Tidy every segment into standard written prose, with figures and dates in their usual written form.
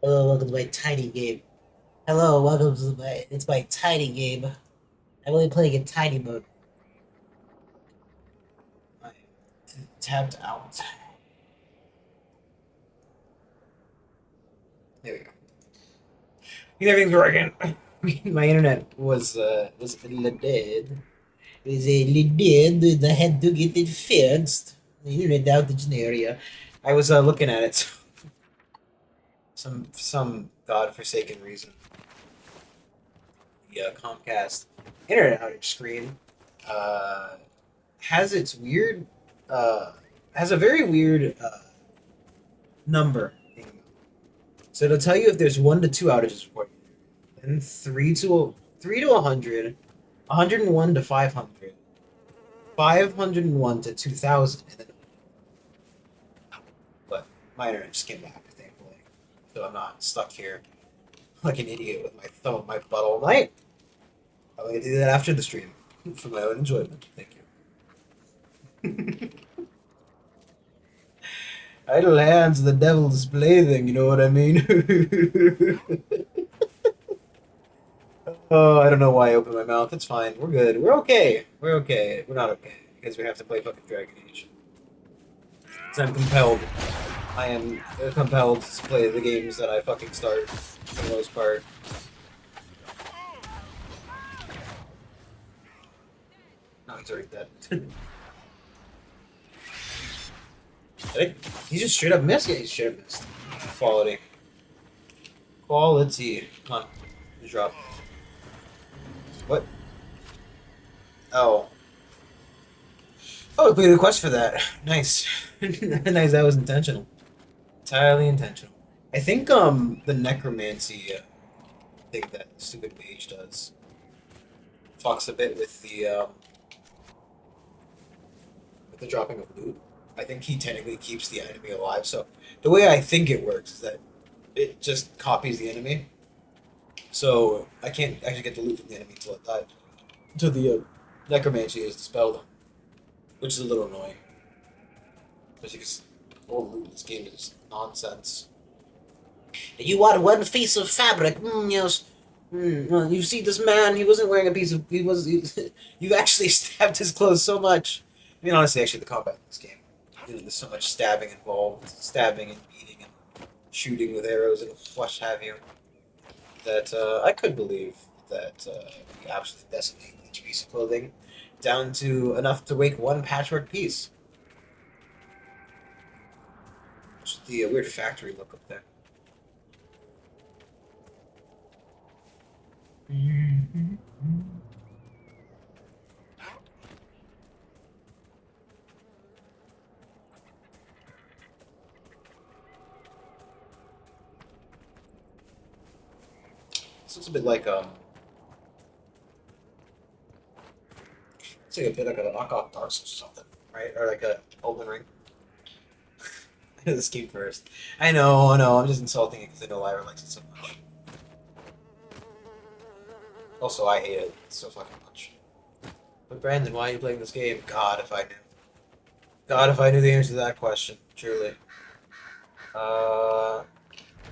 Hello, welcome to my tiny game. Hello, welcome to my tiny game. I'm only playing in tiny mode. I am tapped out. There we go. Everything's working. My internet was a little dead. It was a little dead, and I had to get it fixed. The internet outage in the area. I was looking at it. Some godforsaken reason. The Comcast internet outage screen uh, has its weird uh, has a very weird number. So it'll tell you if there's 1 to 2 outages reported, then three to 100, 101 to 500, 501 to 2,000, and then but my internet just came back, thankfully, so I'm not stuck here like an idiot with my thumb up my butt all night. I'm gonna do that after the stream for my own enjoyment. Thank you. Idle hands, the devil's plaything. You know what I mean? Oh, I don't know why I opened my mouth. It's fine. We're good. We're okay. We're okay. We're not okay because we have to play fucking Dragon Age. So I'm compelled. I am compelled to play the games that I fucking start for the most part. No, he's already dead. He just straight up missed. Yeah, he straight up missed. Quality. Quality. Come on. Just drop. What? Oh. Oh, we completed a quest for that. Nice. Nice, that was intentional. Entirely intentional. I think the necromancy thing that stupid mage does fucks a bit with the dropping of loot. I think he technically keeps the enemy alive. So the way I think it works is that it just copies the enemy. So I can't actually get the loot from the enemy until it died. Until the necromancy is dispelled, which is a little annoying. Because all the loot in this game is nonsense. You want one piece of fabric? Yes. Well, you see this man? He wasn't wearing a piece of. He was. You actually stabbed his clothes so much. I mean, honestly, actually, the combat in this game. There's so much stabbing involved, stabbing and beating and shooting with arrows and what have you. That I could believe that we absolutely decimate each piece of clothing down to enough to make one patchwork piece. Just the weird factory look up there. This looks a bit like it's like a bit like a knockoff Dark Souls or something, right? Or like a Elden Ring. This game first. I know, I know. I'm just insulting it because I know Lyra likes it so much. Also, I hate it so fucking much. But Brandon, why are you playing this game? God, if I knew. God, if I knew the answer to that question. Truly. Uh.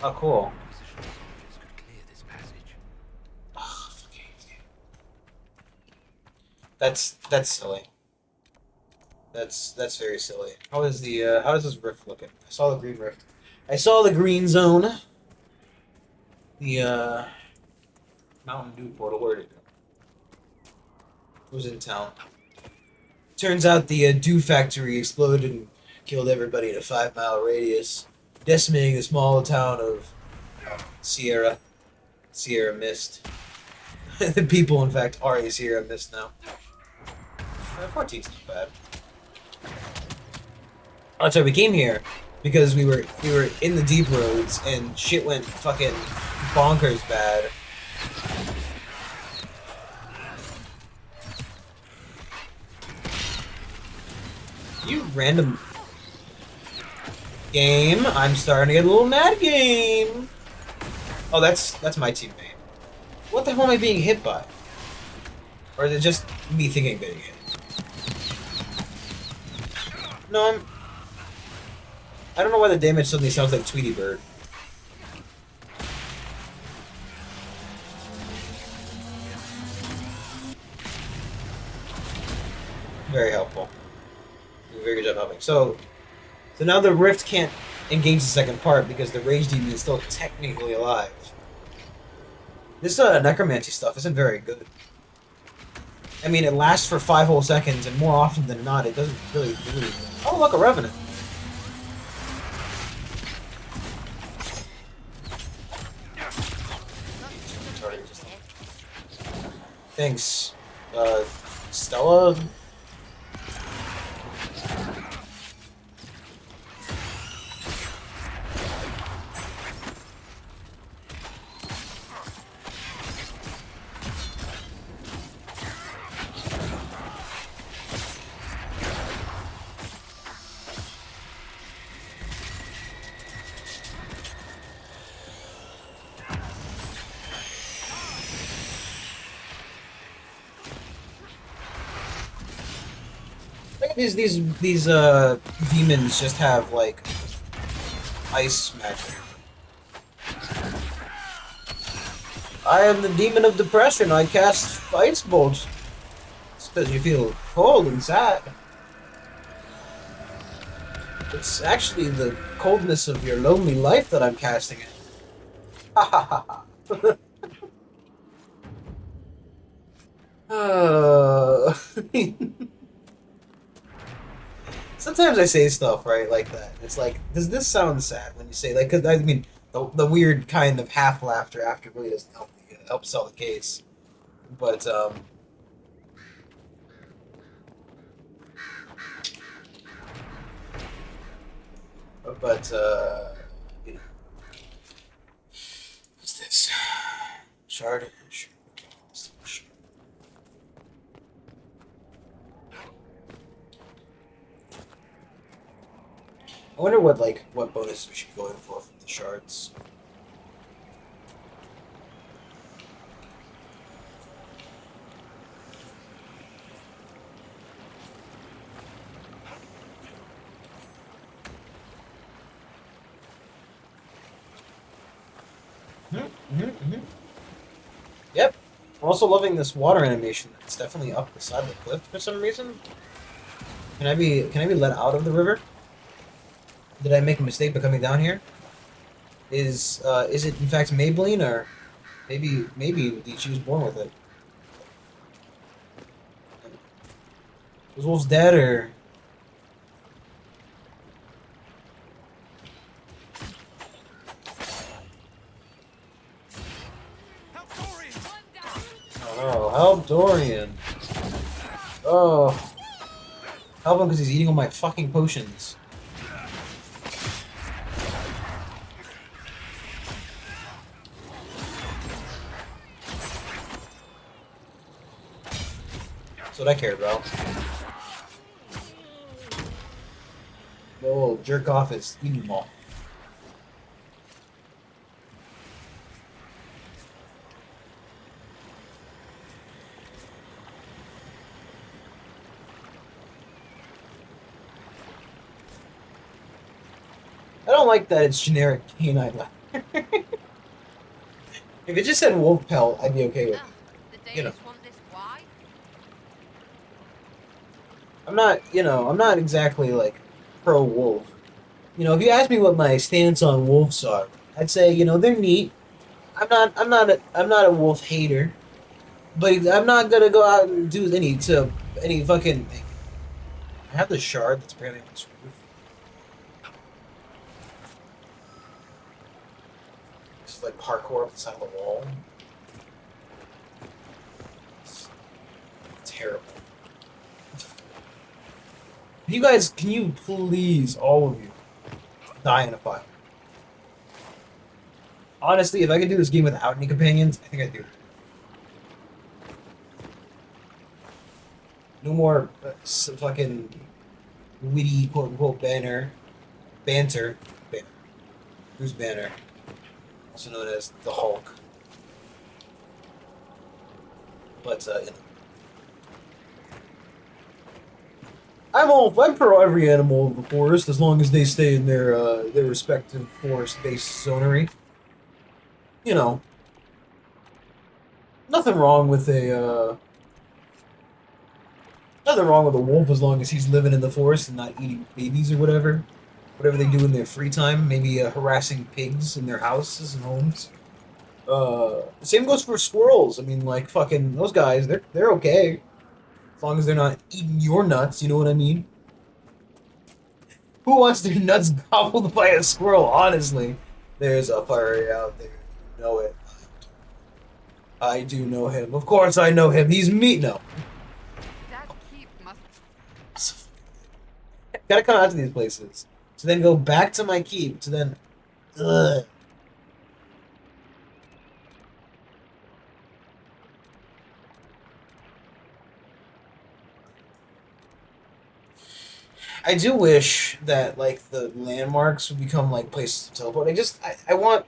Oh, cool. Inquisition soldiers could clear this passage. Oh, fucking game. That's silly. That's very silly. How does this rift looking? I saw the green rift. I saw the green zone. The Mountain Dew portal. Where did it go? It was in town. Turns out the Dew factory exploded and killed everybody in a 5 mile radius, decimating the small town of Sierra. Sierra Mist. The people, in fact, are a Sierra Mist now. 14's not bad. Oh, sorry, we came here because we were in the deep roads and shit went fucking bonkers bad. You random game. I'm starting to get a little mad game. Oh, that's my teammate. What the hell am I being hit by? Or is it just me thinking I'm getting hit? No, I don't know why the damage suddenly sounds like Tweety Bird. Very helpful. You did a very good job helping. So now the rift can't engage the second part because the rage demon is still technically alive. This necromancy stuff isn't very good. I mean, it lasts for 5 whole seconds, and more often than not, it doesn't really do anything. Oh, look, a revenant. Thanks, Stella. These demons just have like ice magic. I am the demon of depression. I cast ice bolts. It's because you feel cold and sad. It's actually the coldness of your lonely life that I'm casting it. Ha ha ha ha. Sometimes I say stuff right like that. It's like, does this sound sad when you say like? Because I mean, the weird kind of half laughter after really doesn't help sell the case. But but you know, what's this? Shard. I wonder what bonus we should be going for from the shards. Yep. I'm also loving this water animation. It's definitely up the side of the cliff for some reason. Can I be let out of the river? Did I make a mistake by coming down here? Is it in fact Maybelline, or maybe she was born with it? Was Wolf's dead, or oh, help Dorian! Oh, help him because he's eating all my fucking potions. That's what I care about. Oh, jerk off is eating them all. I don't like that it's generic canine leather. If it just said wolf pelt, I'd be okay with it. You know. I'm not exactly like pro wolf. If you ask me what my stance on wolves are, I'd say, they're neat. I'm not a wolf hater, but I'm not gonna go out and do any fucking thing. I have the shard that's apparently on this roof. It's like parkour up the side of the wall. It's terrible. Can you please, all of you, die in a fire? Honestly, if I could do this game without any companions, I think I'd do it. No more fucking witty quote-unquote banter. Banter. Who's Banner? Also known as the Hulk. But, I'm pro every animal of the forest as long as they stay in their respective forest-based zonery. Nothing wrong with Nothing wrong with a wolf as long as he's living in the forest and not eating babies or whatever. Whatever they do in their free time, maybe harassing pigs in their houses and homes. Same goes for squirrels. I mean, like fucking those guys, they're okay as long as they're not eating your nuts. You know what I mean? Who wants their nuts gobbled by a squirrel? Honestly, there's a furry out there. You know it. I do know him. Of course, I know him. He's me. No, That keep must. gotta come out to these places to then go back to my keep to then. Ugh. I do wish that like the landmarks would become like places to teleport. I want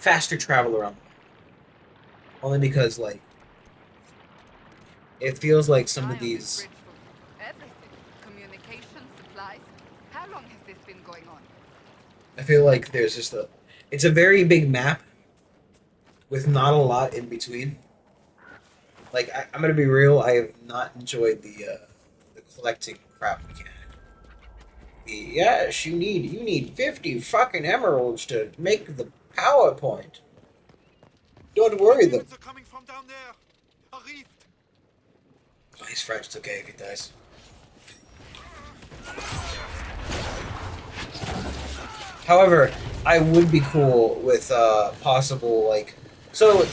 faster travel around. Only because like it feels like some Rely of on this these. bridge for everything. Communication, supplies. How long has this been going on? I feel like there's just a. It's a very big map with not a lot in between. Like I'm gonna be real, I have not enjoyed the collecting crap mechanic. Yes, you need 50 fucking emeralds to make the PowerPoint. Don't worry though. Demons are coming from down there. A rift. Oh, he's French. It's okay if he dies. However, I would be cool with possible like so.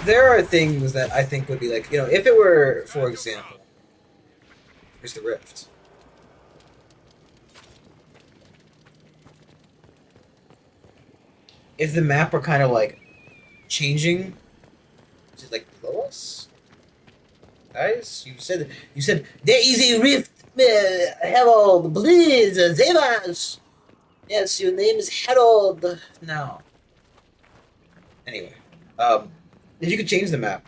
There are things that I think would be like if it were, for example, here's the rift. If the map were kind of like changing, just like below us, guys, you said there is a rift. Harold, please, save us. Yes, your name is Harold. Now, anyway, if you could change the map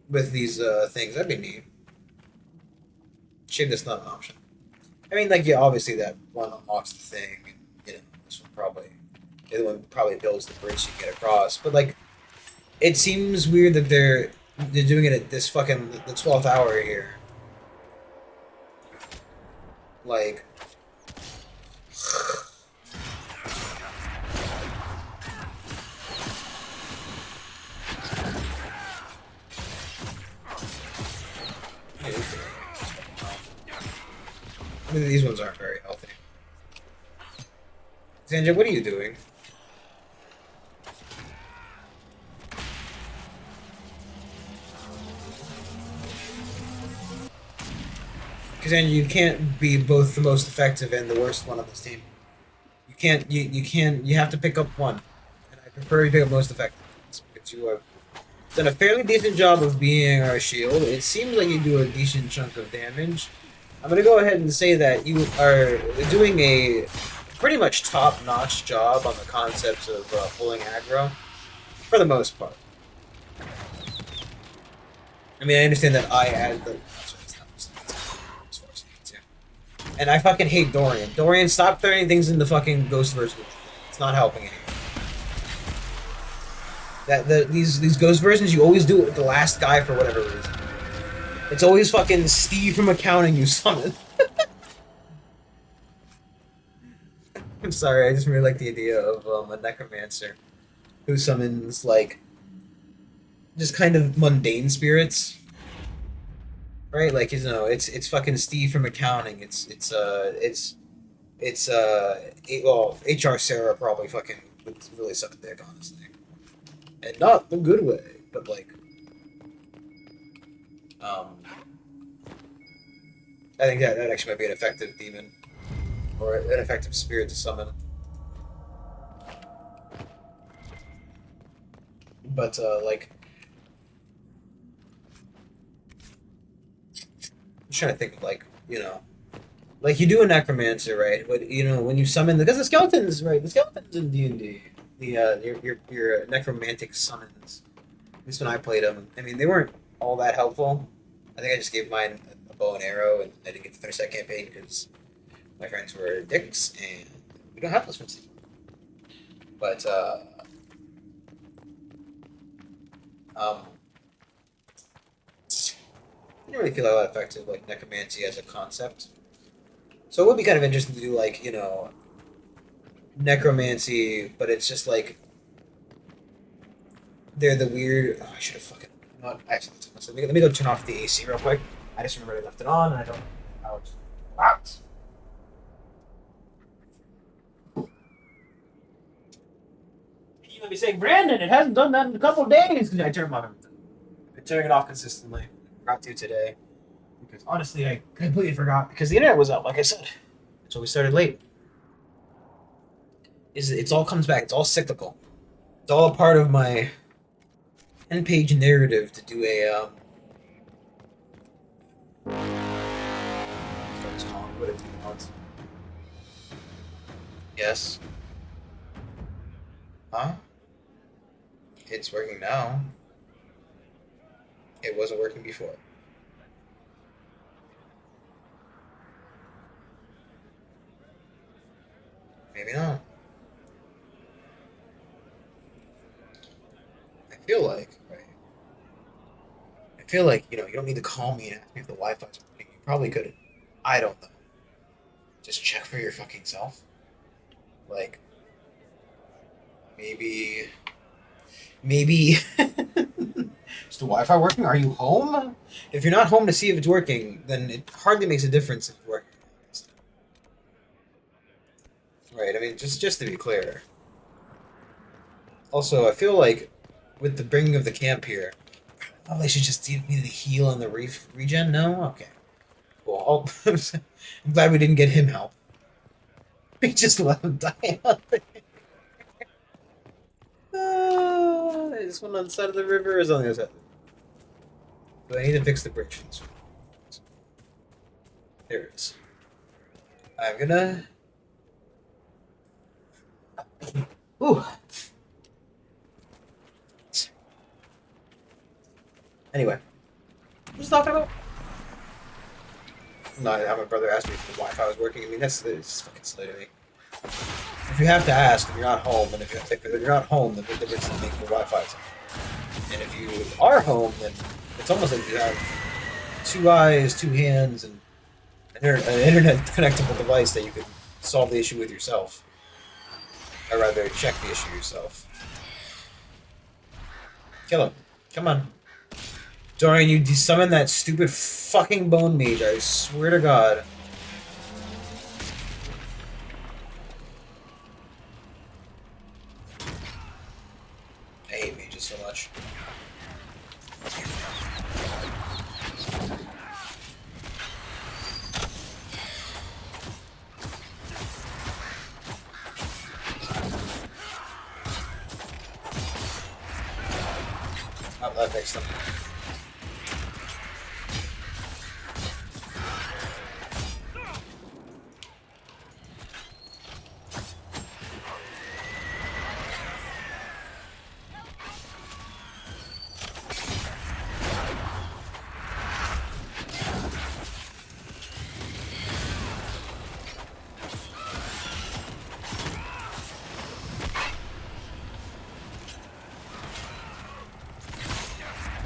with these things, that'd be neat. Shame that's not an option. I mean, like, yeah, obviously that one unlocks the thing, and this one probably, the other one probably builds the bridge you get across. But like, it seems weird that they're doing it at this fucking the 12th hour here. Like, these ones aren't very healthy. Xandra, what are you doing? Xandra, you can't be both the most effective and the worst one on this team. You can't. You have to pick up one. And I prefer you pick up most effective because you have done a fairly decent job of being our shield. It seems like you do a decent chunk of damage. I'm gonna go ahead and say that you are doing a pretty much top-notch job on the concepts of pulling aggro, for the most part. I mean, I understand that I added the. And I fucking hate Dorian. Dorian, stop throwing things in the fucking ghost version. It's not helping anyone. These ghost versions, you always do it with the last guy for whatever reason. It's always fucking Steve from accounting you summon. I'm sorry, I just really like the idea of a necromancer who summons like just kind of mundane spirits. Right, like it's fucking Steve from accounting. Well, HR Sarah probably fucking would really suck a dick, honestly, and not the good way, but like, I think that actually might be an effective demon or an effective spirit to summon. But like, I'm trying to think of like like you do a necromancer, right? But when you summon because the skeletons, right? The skeletons in D&D, your necromantic summons. At least when I played them, I mean they weren't all that helpful. I think I just gave mine a bow and arrow, and I didn't get to finish that campaign because my friends were dicks, and we don't have those friends anymore. But Um, I didn't really feel all that effective, like necromancy as a concept. So it would be kind of interesting to do like necromancy, but it's just like they're the weird. Oh, I should have fucking. You know what? Actually, let me go turn off the AC real quick. I just remembered I left it on, and I don't know how it's out. You might be saying, Brandon, it hasn't done that in a couple of days. I turn it off. I've been turning it off consistently. I forgot to today because honestly, I completely forgot because the internet was out. Like I said, so we started late. It's all comes back. It's all cyclical. It's all a part of my 10-page narrative to do a what it wants. Yes. Huh? It's working now. It wasn't working before. Maybe not. I feel like, right? I feel like, you don't need to call me and ask me if the Wi-Fi's working. You probably could. I don't know. Just check for your fucking self. Like, maybe is the Wi-Fi working? Are you home? If you're not home to see if it's working, then it hardly makes a difference if it's working. Right, I mean, just to be clear. Also, I feel like with the bringing of the camp here, probably should just need to heal on the reef regen. No, okay. Well, I'm glad we didn't get him help. We just let him die out there. This one on the side of the river is on the other side. But I need to fix the bridge for this one. There it is. I'm gonna. Ooh. Anyway, what was I talking about? Not how my brother asked me if the Wi-Fi was working. I mean, it's fucking silly to me. If you have to ask, and you're not home, and if you're not home, then the difference is making the Wi-Fi sound. And if you are home, then it's almost like you have two eyes, two hands, and an internet connectable device that you could solve the issue with yourself. Or rather, check the issue yourself. Kill him. Come on. Dorian, you summon that stupid fucking bone mage, I swear to God. I hate mages so much. Oh, that fixed them.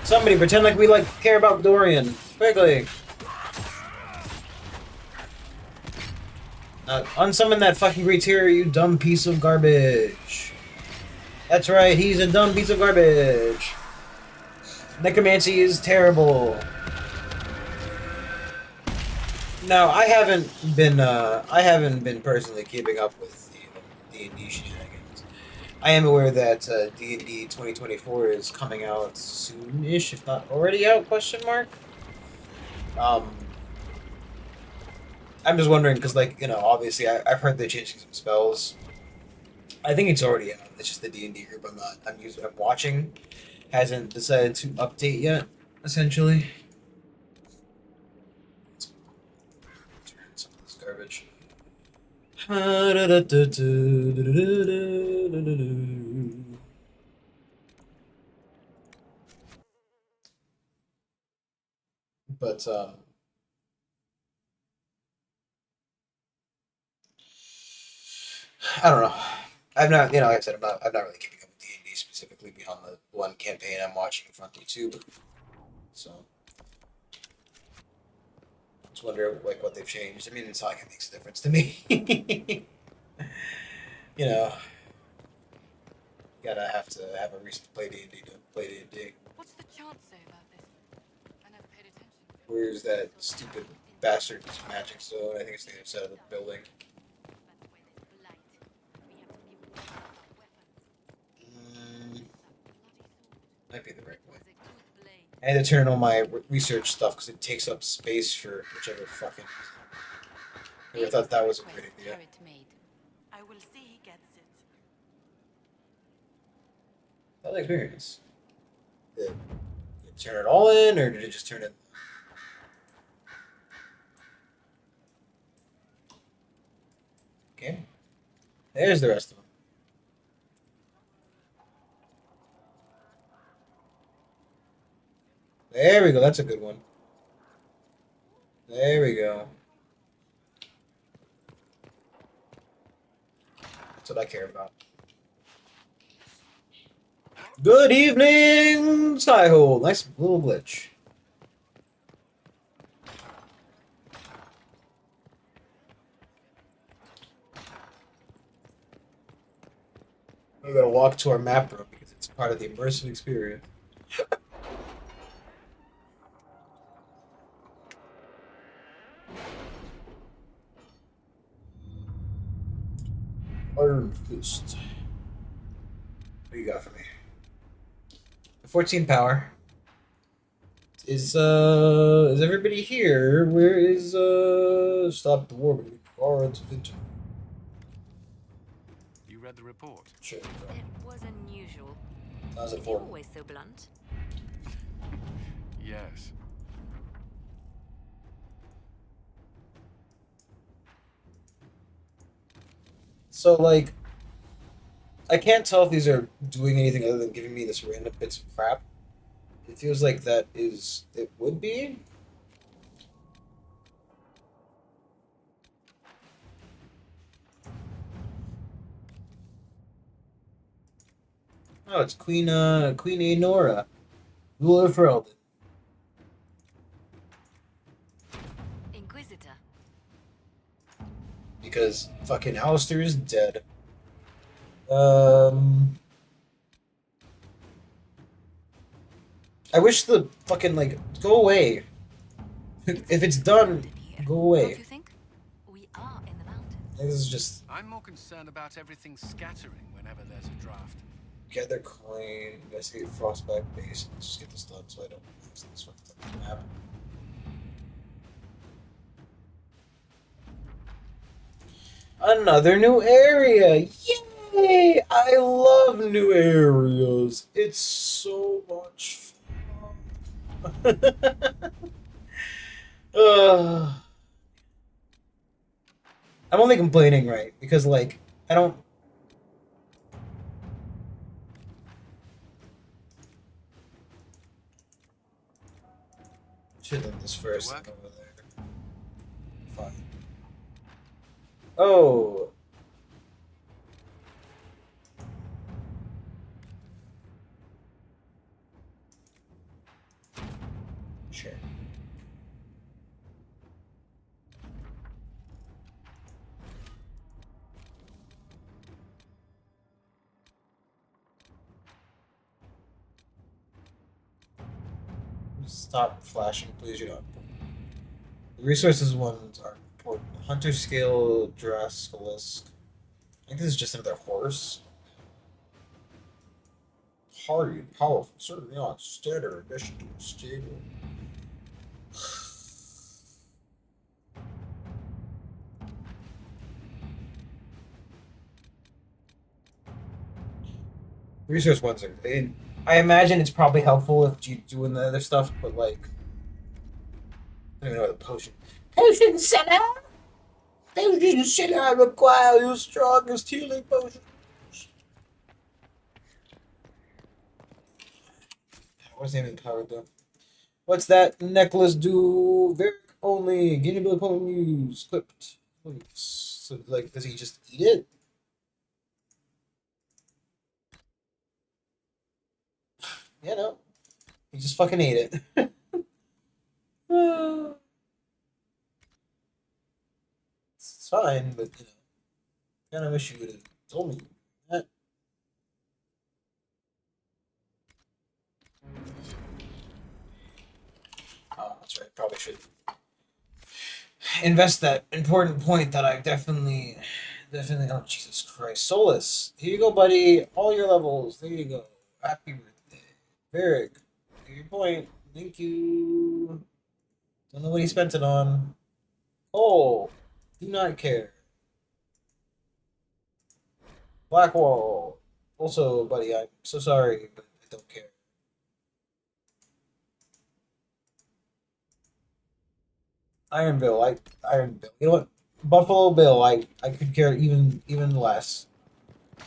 Somebody pretend like we care about Dorian. Quickly. Unsummon that fucking great hero, you dumb piece of garbage. That's right, he's a dumb piece of garbage. Necromancy is terrible. Now, I haven't been personally keeping up with D&D shenanigans. I am aware that D&D 2024 is coming out soon-ish, if not already out, question mark? I'm just wondering, because, obviously, I've heard they're changing some spells. I think it's already out. It's just the D&D group I'm watching hasn't decided to update yet, essentially. Turn some of this garbage. But I don't know. I'm not, like I said, I'm not really keeping up with D&D specifically beyond the one campaign I'm watching from YouTube. So just wonder like what they've changed. I mean, it's not like it makes a difference to me. You know, you gotta have to have a reason to play D&D to play D&D. What's the chant say about this? I never paid attention. Where's that stupid bastard magic zone? I think it's the other side of the building. Might be the right way. I had to turn on my research stuff because it takes up space for whichever fucking. I thought that was a great idea. I will see he gets it. That was experience. Did it turn it all in, or did it just turn it? Okay. There's the rest of them. There we go. That's a good one. There we go. That's what I care about. Good evening, Skyhole. Nice little glitch. We gotta walk to our map room because it's part of the immersive experience. Iron Fist. What do you got for me? 14 power. Is everybody here? Where is stop the war with guards Vinton? You read the report? Sure. It was unusual. How's it Is he for? always so blunt? Yes. So like I can't tell if these are doing anything other than giving me this random bits of crap. It feels like it would be. Oh, it's Queen Aenora, ruler of Ferelden. Inquisitor. Because fucking Alistair is dead. I wish the fucking like go away. If it's done, go Don't away. you think? We are in the mountains. This is just I'm more concerned about everything scattering whenever there's a draft. gather coin, investigate frostbite base. Let's just get this done so I don't lose this fucking map. Another new area! Yay! I love new areas. It's so much fun. I'm only complaining, right? Because, like, I don't. Should have done this first. Good work. Over there. Fine. Oh. Sure. Stop flashing, please. You know. The resources ones are important. Hunter skill, Drascalisk. I think this is just another horse. Hardy and powerful, certainly not standard initiative stable. Resource ones are. I imagine it's probably helpful if you doing the other stuff, but like, I don't even know the potion. Potion seller. Potion seller require your strongest healing potion. What's the name of the power though? What's that necklace do? Very only gain ability ponies equipped. So like, does he just eat it? You know, he just fucking ate it. It's fine, but you know, kind of wish you would have told me that. Oh, that's right. Probably should invest that important point that I definitely. Oh, Jesus Christ, Solus! Here you go, buddy. All your levels. There you go. Happy birthday, Varric. Your point. Thank you. Don't know what he spent it on. Oh, do not care. Blackwall. Also, buddy, I'm so sorry, but I don't care. Iron Bill, Iron Bill. You know what? Buffalo Bill, I could care even less. I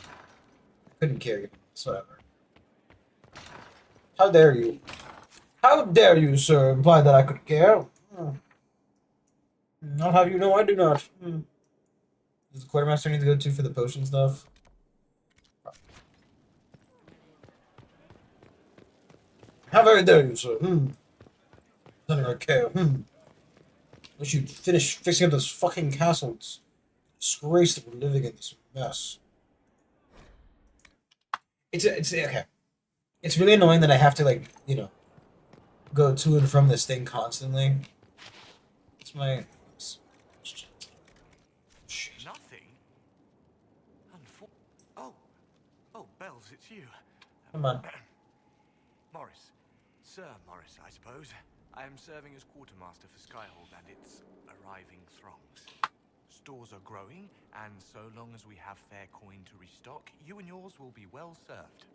couldn't care even less. Whatever. How dare you? How dare you, sir, imply that I could care? I'll have you know I do not. Does the quartermaster need to go to for the potion stuff? How very dare you, sir? Nothing I care. Wish you'd finish fixing up this fucking castle. It's a disgrace that we're living in this mess. It's okay. It's really annoying that I have to like, you know, go to and from this thing constantly. It's my shit. Nothing? Oh. Oh, Bells, it's you. Come on. Morris. Sir Morris, I suppose. I am serving as quartermaster for Skyhold and its arriving throngs. Stores are growing, and so long as we have fair coin to restock, you and yours will be well served.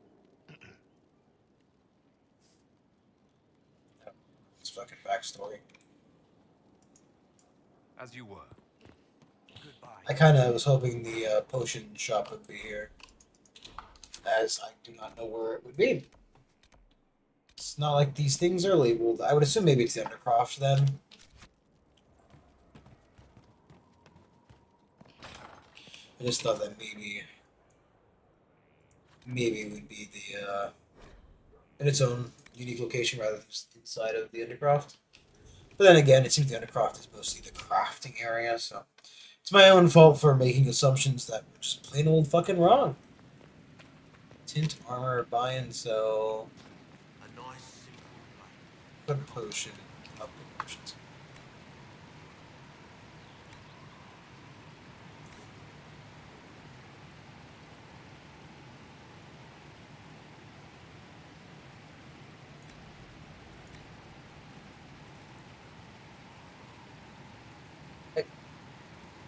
It's fucking backstory. As you were. Goodbye. I kind of was hoping the potion shop would be here, as I do not know where it would be. It's not like these things are labeled. I would assume maybe it's the Undercroft then. I just thought that maybe it would be the in its own unique location rather than just inside of the Undercroft. But then again, it seems the Undercroft is mostly the crafting area, so it's my own fault for making assumptions that were just plain old fucking wrong. Tint armor, buy and sell. A nice simple way. Good potion. Upgrade potions.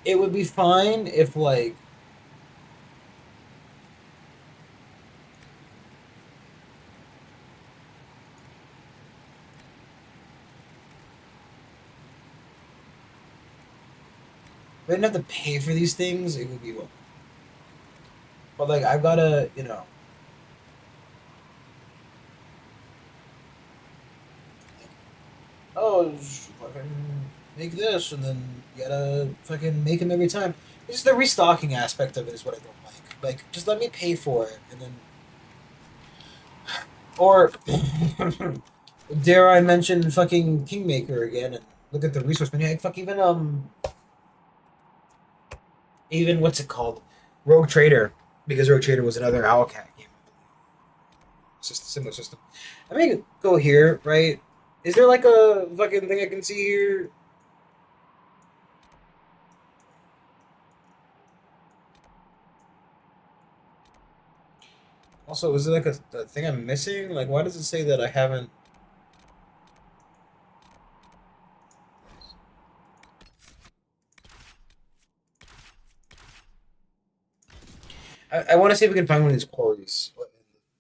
It would be fine if like we didn't have to pay for these things, it would be well. But like I've gotta, you know, oh, just fucking make this, and then you gotta fucking make them every time. It's just the restocking aspect of it is what I don't like. Like, just let me pay for it, and then, or dare I mention fucking Kingmaker again and look at the resource menu? Fuck even what's it called, Rogue Trader, because Rogue Trader was another Owlcat game. Similar system. I mean, go here, right? Is there like a fucking thing I can see here? Also, is it like a thing I'm missing? Like, why does it say that I haven't? I want to see if we can find one of these quarries,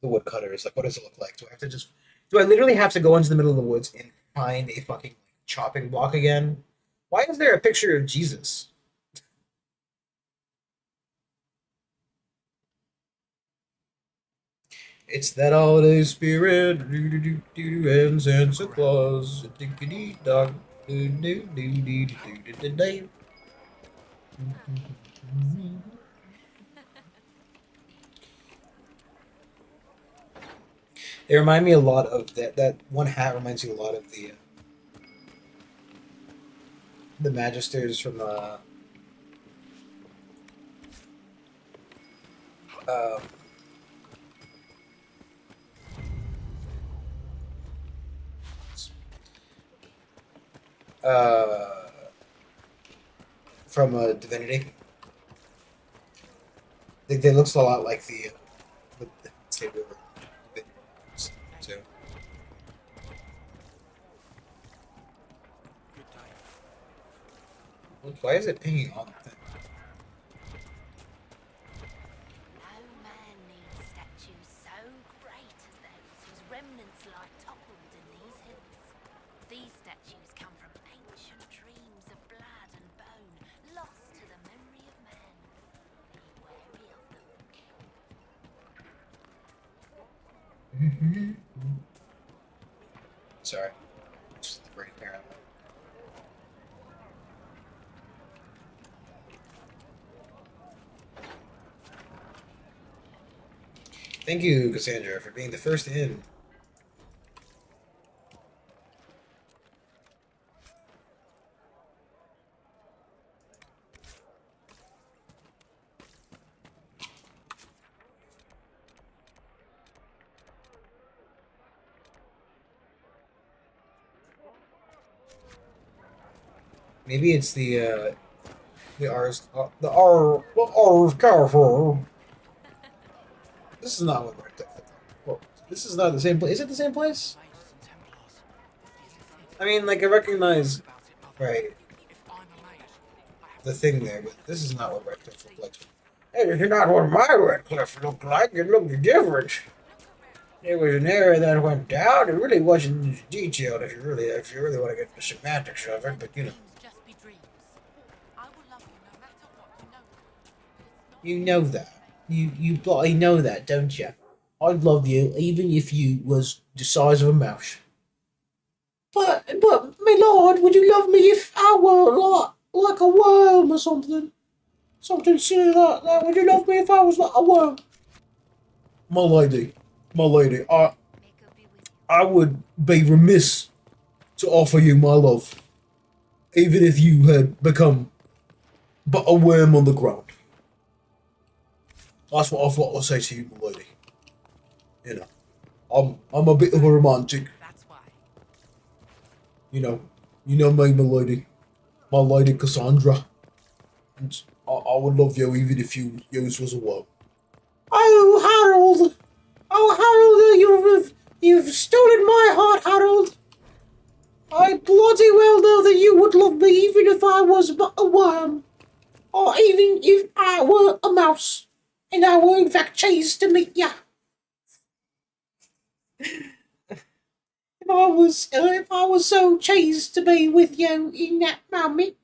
the woodcutters. Like, what does it look like? Do I literally have to go into the middle of the woods and find a fucking chopping block again? Why is there a picture of Jesus? It's that holiday spirit, and Santa Claus, dinkity dog, do. They remind me a lot of that one hat reminds you a lot of the Magisters from uh, uh, from Divinity. They looks a lot like the say we were Divinity too. Good day. Why is it pinging on the thing? No man needs statues so great as those whose remnants lie toppled in these hills. These statues come from ancient dreams of blood and bone, lost to the memory of man. Be wary of them. Sorry, just the brain apparently. Thank you, Cassandra, for being the first in. Maybe it's the R's the R's careful. This is not what we're well, this is not the same place. Is it the same place? Mages and Templars. Is it? I mean, like I recognize About it, Mother. right If I'm a mage, I have the thing there, but this is not what Redcliffe looked like. Hey, this is not what my Redcliffe looked like. It looked different. There was an area that went down. It really wasn't detailed if you really want to get the semantics of it, but you know. Dreams just be dreams. I will love you no matter what, you know. You know that. You bloody know that, don't you? I'd love you even if you was the size of a mouse. But, my lord, would you love me if I were like a worm or something? Something silly like that. Would you love me if I was like a worm? My lady, May God be with you. I would be remiss to offer you my love, even if you had become but a worm on the ground. That's what I thought I'd say to you, my lady. You know, I'm a bit of a romantic. That's why. You know me, my lady Cassandra, and I would love you even if yours was a worm. Oh, Harold! Oh, Harold, you've stolen my heart, Harold. I bloody well know that you would love me even if I was but a worm, or even if I were a mouse, and I were in fact chased to meet ya. If I was so chased to be with you in that moment,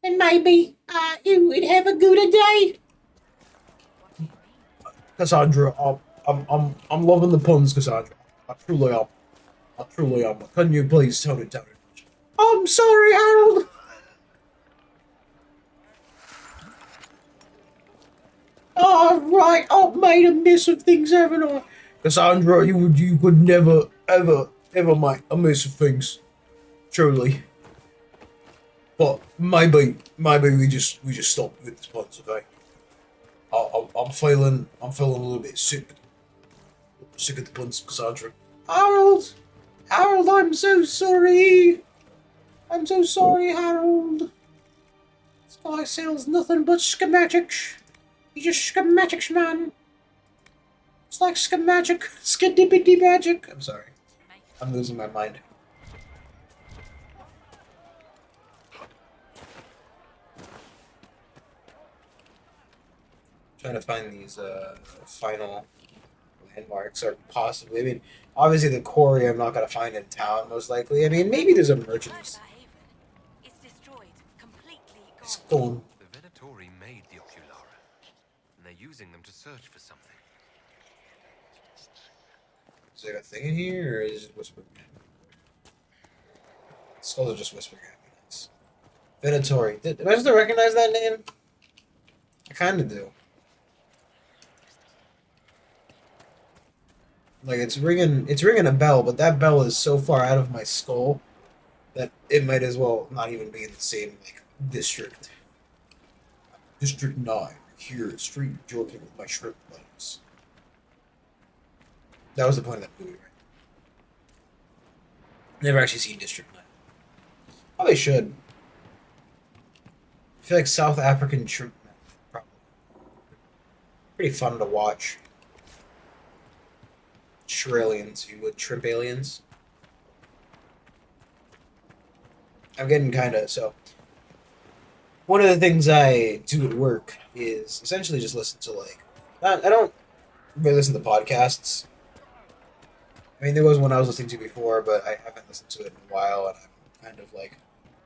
then maybe you would have a good day. Cassandra, I'm loving the puns, Cassandra. I truly am. I truly am. Can you please tone it down? I'm sorry, Harold. Oh, right. I've made a mess of things, haven't I? Cassandra, you could never, ever make a mess of things. Truly. But maybe we just stop with the puns, okay? I'm feeling a little bit sick of the puns, Cassandra. Harold, I'm so sorry. I'm so sorry, Harold. This guy sells nothing but schematics. He's just schematics, man. It's like schematic, skidippity magic. I'm sorry. I'm losing my mind. Trying to find these final landmarks, or possibly. I mean, obviously the quarry I'm not gonna find in town, most likely. I mean, maybe there's a merchant. Close haven. It's destroyed. Completely It's gone. gone. The Venatori made the Oculara, and they're using them to search for something. Is there a thing in here, or is it whispering? Skulls are just whispering at me. Nice. Venatori. Am I supposed to recognize that name? I kind of do. Like it's ringing a bell, but that bell is so far out of my skull that it might as well not even be in the same like district. District 9, here, street joking with my shrimp buddies. That was the point of that movie, right? Never actually seen District 9. Probably should. I feel like South African shrimp probably pretty fun to watch. Shrillians, you would shrimp aliens. I'm getting kind of so. One of the things I do at work is essentially just listen to like. I don't really listen to podcasts. I mean, there was one I was listening to before, but I haven't listened to it in a while, and I'm kind of like,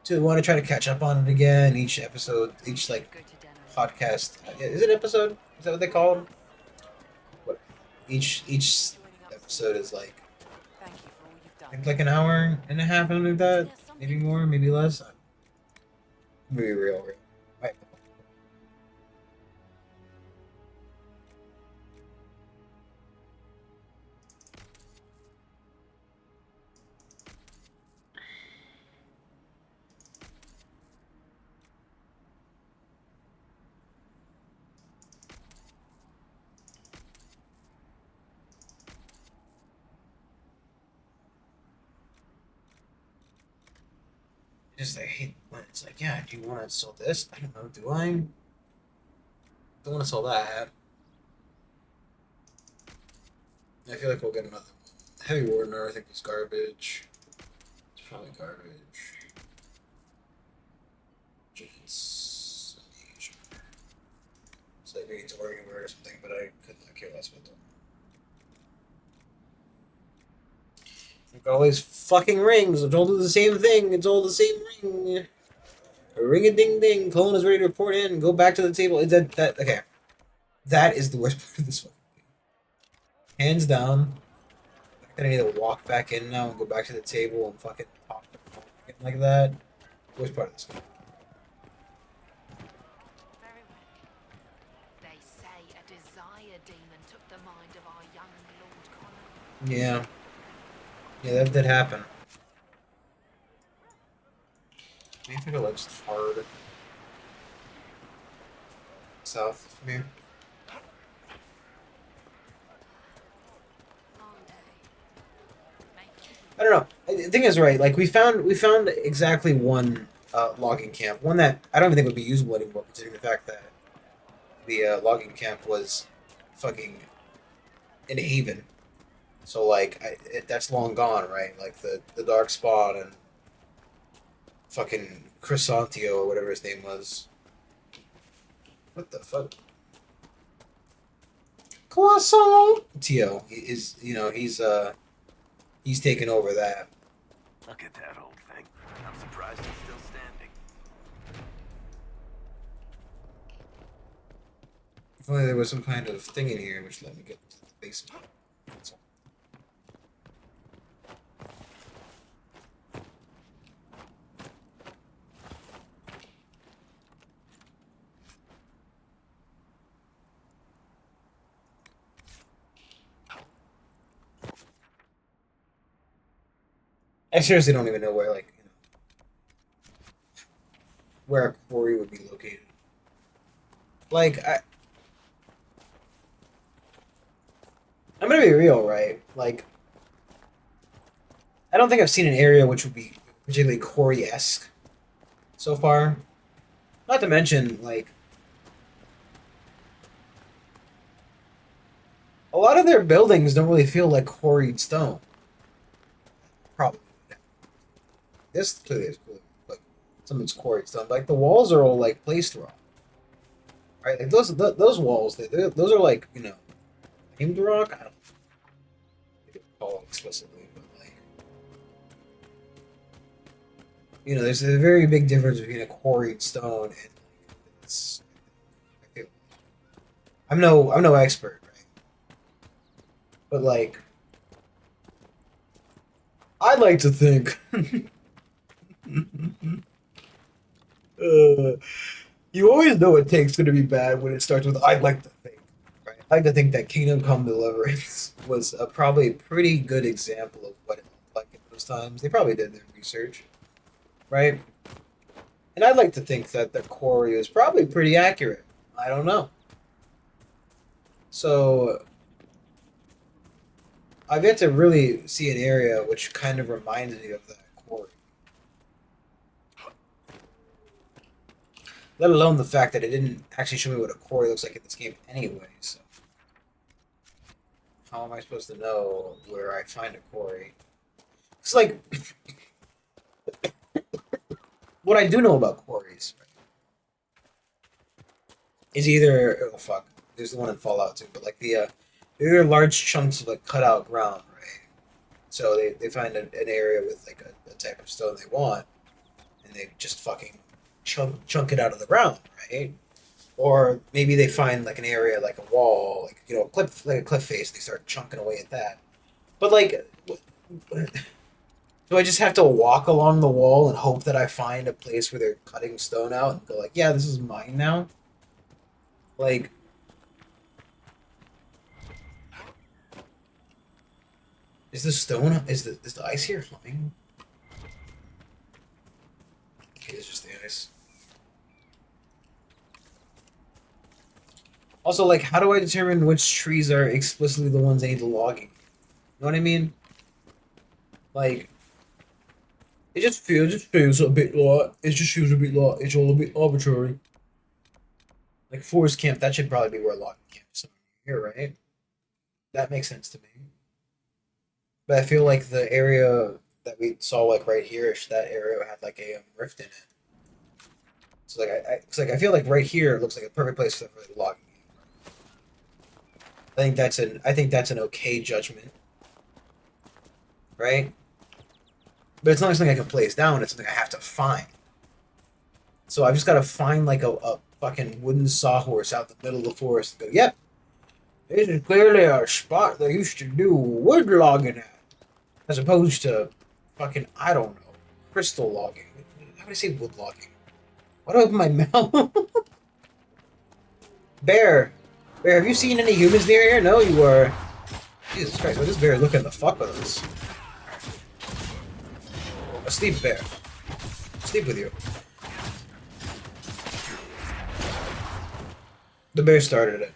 do I want to try to catch up on it again? Each episode, each like Go to dinner. podcast, is it episode? Is that what they call them? What? Each episode is like, Thank you for all you've I done. think like an hour and a half, something like that. Maybe more, maybe less. Maybe real. Right. Just I hate when it's like, yeah, do you want to sell this? I don't know, do I? Don't want to sell that. I feel like we'll get another one. Heavy Wardener, I think was garbage. It's probably garbage. It's like maybe it's Oregon Word or something, but I could not care less about them. Look at all these fucking rings. It's all do the same thing. It's all the same ring. Ring a ding ding. Clone is ready to report in. Go back to the table. Okay? That is the worst part of this fucking game. Hands down. I'm gonna need to walk back in now and go back to the table and fucking pop the phone again like that. Worst part of this game. Very well. They say a desire demon took the mind of our young Lord Connor. Yeah. Yeah, that did happen. Maybe if I go like just hard south from here. Long day. Maybe. I don't know. The thing is, right? Like we found exactly one logging camp, one that I don't even think would be usable anymore, considering the fact that the logging camp was fucking in a haven. So like that's long gone, right? Like the dark spawn and fucking Chrysantio or whatever his name was. What the fuck? Croissant. Tio is he's taken over that. Look at that old thing. I'm surprised it's still standing. If only there was some kind of thing in here which let me get to the basement. That's all. I seriously don't even know where, like, where a quarry would be located. Like, I'm gonna be real, right? Like, I don't think I've seen an area which would be particularly quarry-esque so far. Not to mention, like, a lot of their buildings don't really feel like quarried stone. Probably. This clearly is cool. Like, something's quarried stone. Like, the walls are all, like, placed wrong. Right? Like, those walls, those are, like, aimed rock? I don't call it explicitly, but, like, there's a very big difference between a quarried stone and, like, it's... I'm no expert, right? But, like, I'd like to think... you always know a take's gonna be bad when it starts with "I'd like to think," right? I like to think that Kingdom Come Deliverance was a probably pretty good example of what it looked like at those times. They probably did their research, right? And I'd like to think that the quarry is probably pretty accurate. I don't know. So I've yet to really see an area which kind of reminds me of that quarry. Let alone the fact that it didn't actually show me what a quarry looks like in this game anyway. So how am I supposed to know where I find a quarry? It's like what I do know about quarries is either oh fuck, there's the one in Fallout too, but like they're large chunks of like cut out ground, right? So they find an area with like a type of stone they want, and they just fucking chunk it out of the ground, right? Or maybe they find like an area like a wall, like you know, a cliff face, and they start chunking away at that. But like, do I just have to walk along the wall and hope that I find a place where they're cutting stone out and go like, yeah, this is mine now? Like, is the stone is the ice here humming? Okay, it's just the ice. Also, like, how do I determine which trees are explicitly the ones I need logging? You know what I mean? Like, it just feels a bit like it just feels a bit like it's all a bit arbitrary. Like Forest Camp, that should probably be where logging camp is somewhere here, right? That makes sense to me. But I feel like the area that we saw, like right here, that area had like a rift in it. So like it's like I feel like right here looks like a perfect place for the logging. I think that's an okay judgment, right? But it's not something I can place down. It's something I have to find. So I've just got to find like a fucking wooden sawhorse out the middle of the forest and go, yep, this is clearly a spot they used to do wood logging at, as opposed to fucking I don't know crystal logging. How would I say wood logging? Why do I open my mouth? Bear, bear, have you seen any humans near here? No, you were. Jesus Christ, well, this bear is looking the fuck with us. Asleep, bear. Sleep with you. The bear started it.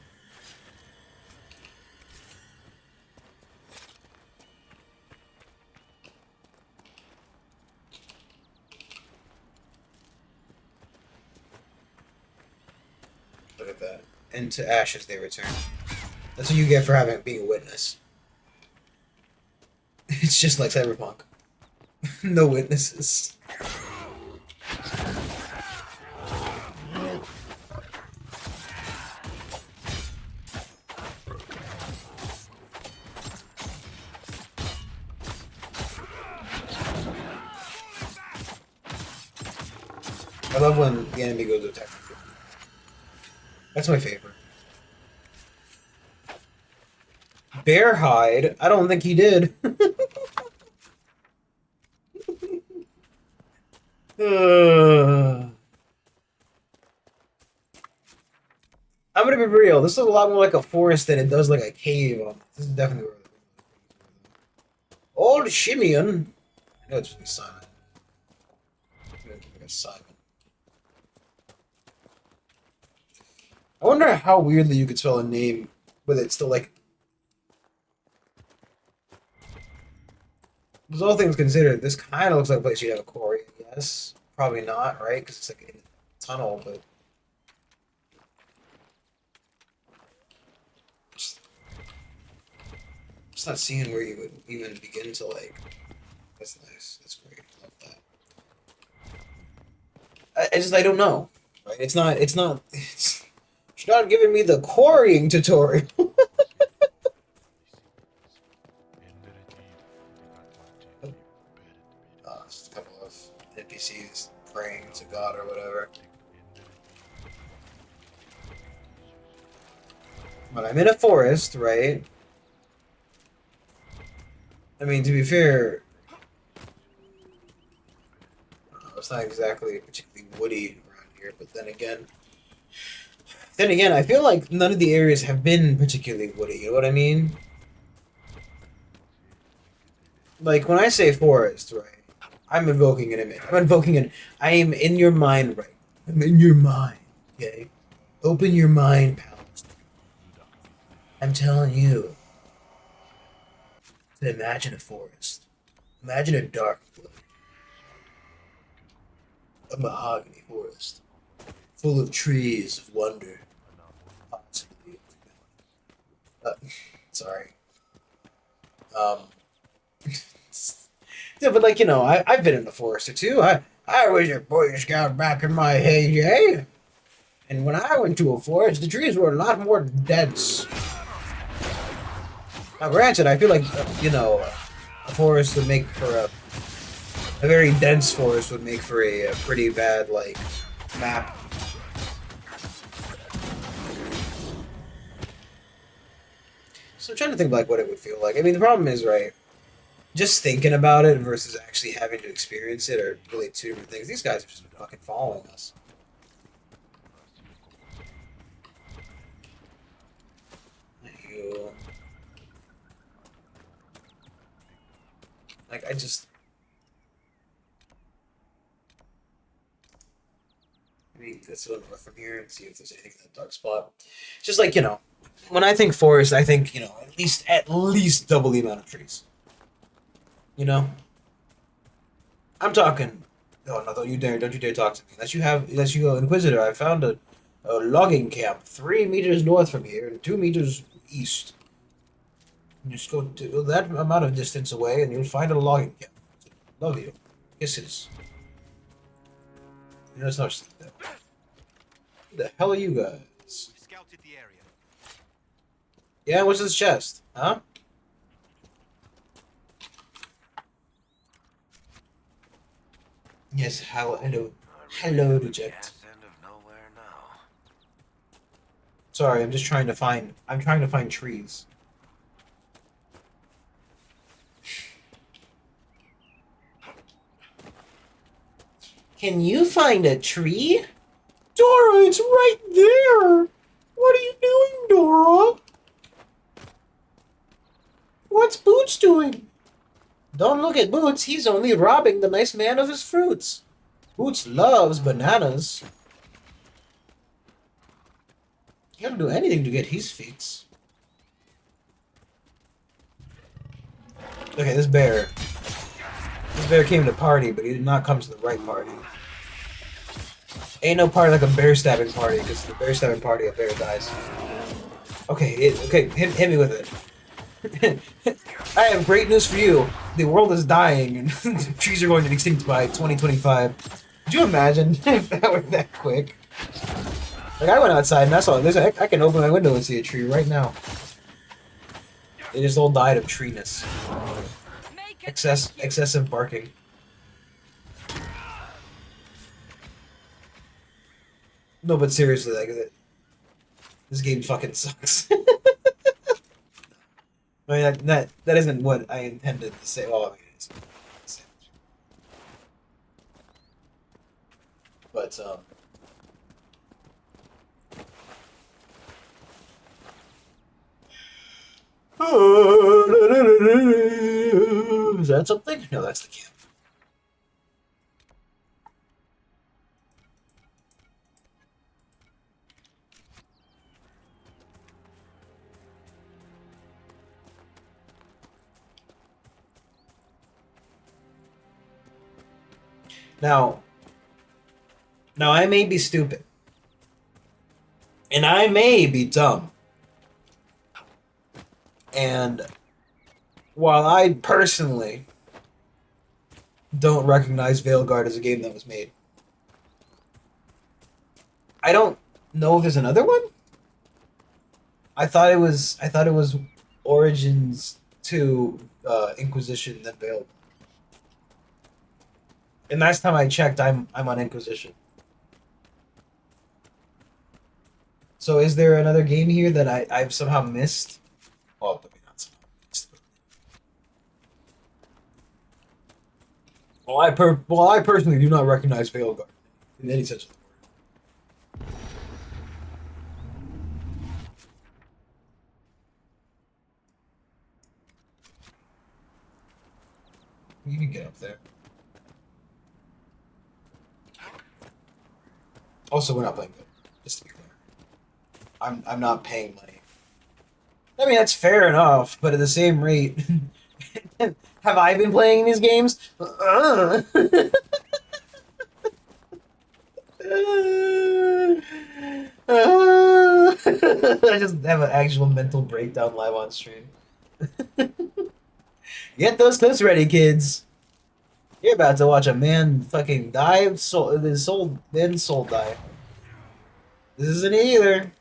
Look at that. And to ashes they return. That's what you get for being a witness. It's just like Cyberpunk. No witnesses. I love when the enemy goes to attack. That's my favorite. Bear hide? I don't think he did. I'm gonna be real. This looks a lot more like a forest than it does like a cave. This is definitely where Old Shimeon. I know it's supposed to be Simon. Like Simon. I wonder how weirdly you could spell a name with it still like. Because all things considered, this kind of looks like a place you'd have a quarry. Yes, probably not, right? Because it's like in a tunnel, but. Just not seeing where you would even begin to like. That's nice. That's great. Love that. I don't know. Right? It's not giving me the quarrying tutorial. Just a couple of NPCs praying to God or whatever. But I'm in a forest, right? I mean, to be fair, it's not exactly particularly woody around here, but then again, Then again, I feel like none of the areas have been particularly woody. You know what I mean? Like when I say forest, right? I'm invoking an image. I'm invoking an. I am in your mind, right? I'm in your mind. Okay. Open your mind, pals. I'm telling you to imagine a forest. Imagine a dark wood, a mahogany forest, full of trees of wonder. Possibly. Uh, sorry. Um. Yeah, but like I've been in the forest too. I was a Boy Scout back in my heyday, and when I went to a forest, the trees were a lot more dense. Now, granted, I feel like a forest would make for a very dense forest would make for a pretty bad like map. So I'm trying to think like what it would feel like. I mean, the problem is right. Just thinking about it versus actually having to experience it are really two different things. These guys are just fucking following us. You. Like, I just. Maybe let's go north from here and see if there's anything in that dark spot. Just like, when I think forest, I think, at least double the amount of trees. You know? I'm talking. Oh no! Don't you dare talk to me. Unless you go Inquisitor. I found a logging camp 3 meters north from here and 2 meters east. You just go to that amount of distance away, and you'll find a logging camp. Love you. Kisses. It's not just like that. Who the hell are you guys? Scouted the area. Yeah, what's this chest? Huh? Yes, hello, reject. Sorry, I'm trying to find trees. Can you find a tree? Dora, it's right there! What are you doing, Dora? What's Boots doing? Don't look at Boots, he's only robbing the nice man of his fruits. Boots loves bananas. He'll do anything to get his fix. Okay, this bear. This bear came to party, but he did not come to the right party. Ain't no party like a bear stabbing party, because the bear stabbing party, a bear dies. Okay, hit me with it. I have great news for you. The world is dying, and the trees are going to extinct by 2025. Could you imagine if that were that quick? Like, I went outside and I saw this. I can open my window and see a tree right now. They just all died of treeness. Excessive barking. No, but seriously, like, this game fucking sucks. I mean, that isn't what I intended to say. Well, I mean, it is. But, is that something? No, that's the camp. Now I may be stupid. And I may be dumb. And while I personally don't recognize Veilguard as a game that was made, I don't know if there's another one. I thought it was Origins to Inquisition then Veilguard. And last time I checked, I'm on Inquisition. So is there another game here that I've somehow missed? Well, maybe not somehow missed. Well, I personally do not recognize Veilguard in any sense of the word. You can get up there. Also, we're not playing good. Just to be clear, I'm not paying money. I mean, that's fair enough, but at the same rate, have I been playing these games? I just have an actual mental breakdown live on stream. Get those clips ready, kids. You're about to watch a man fucking die, soul die. This isn't it either.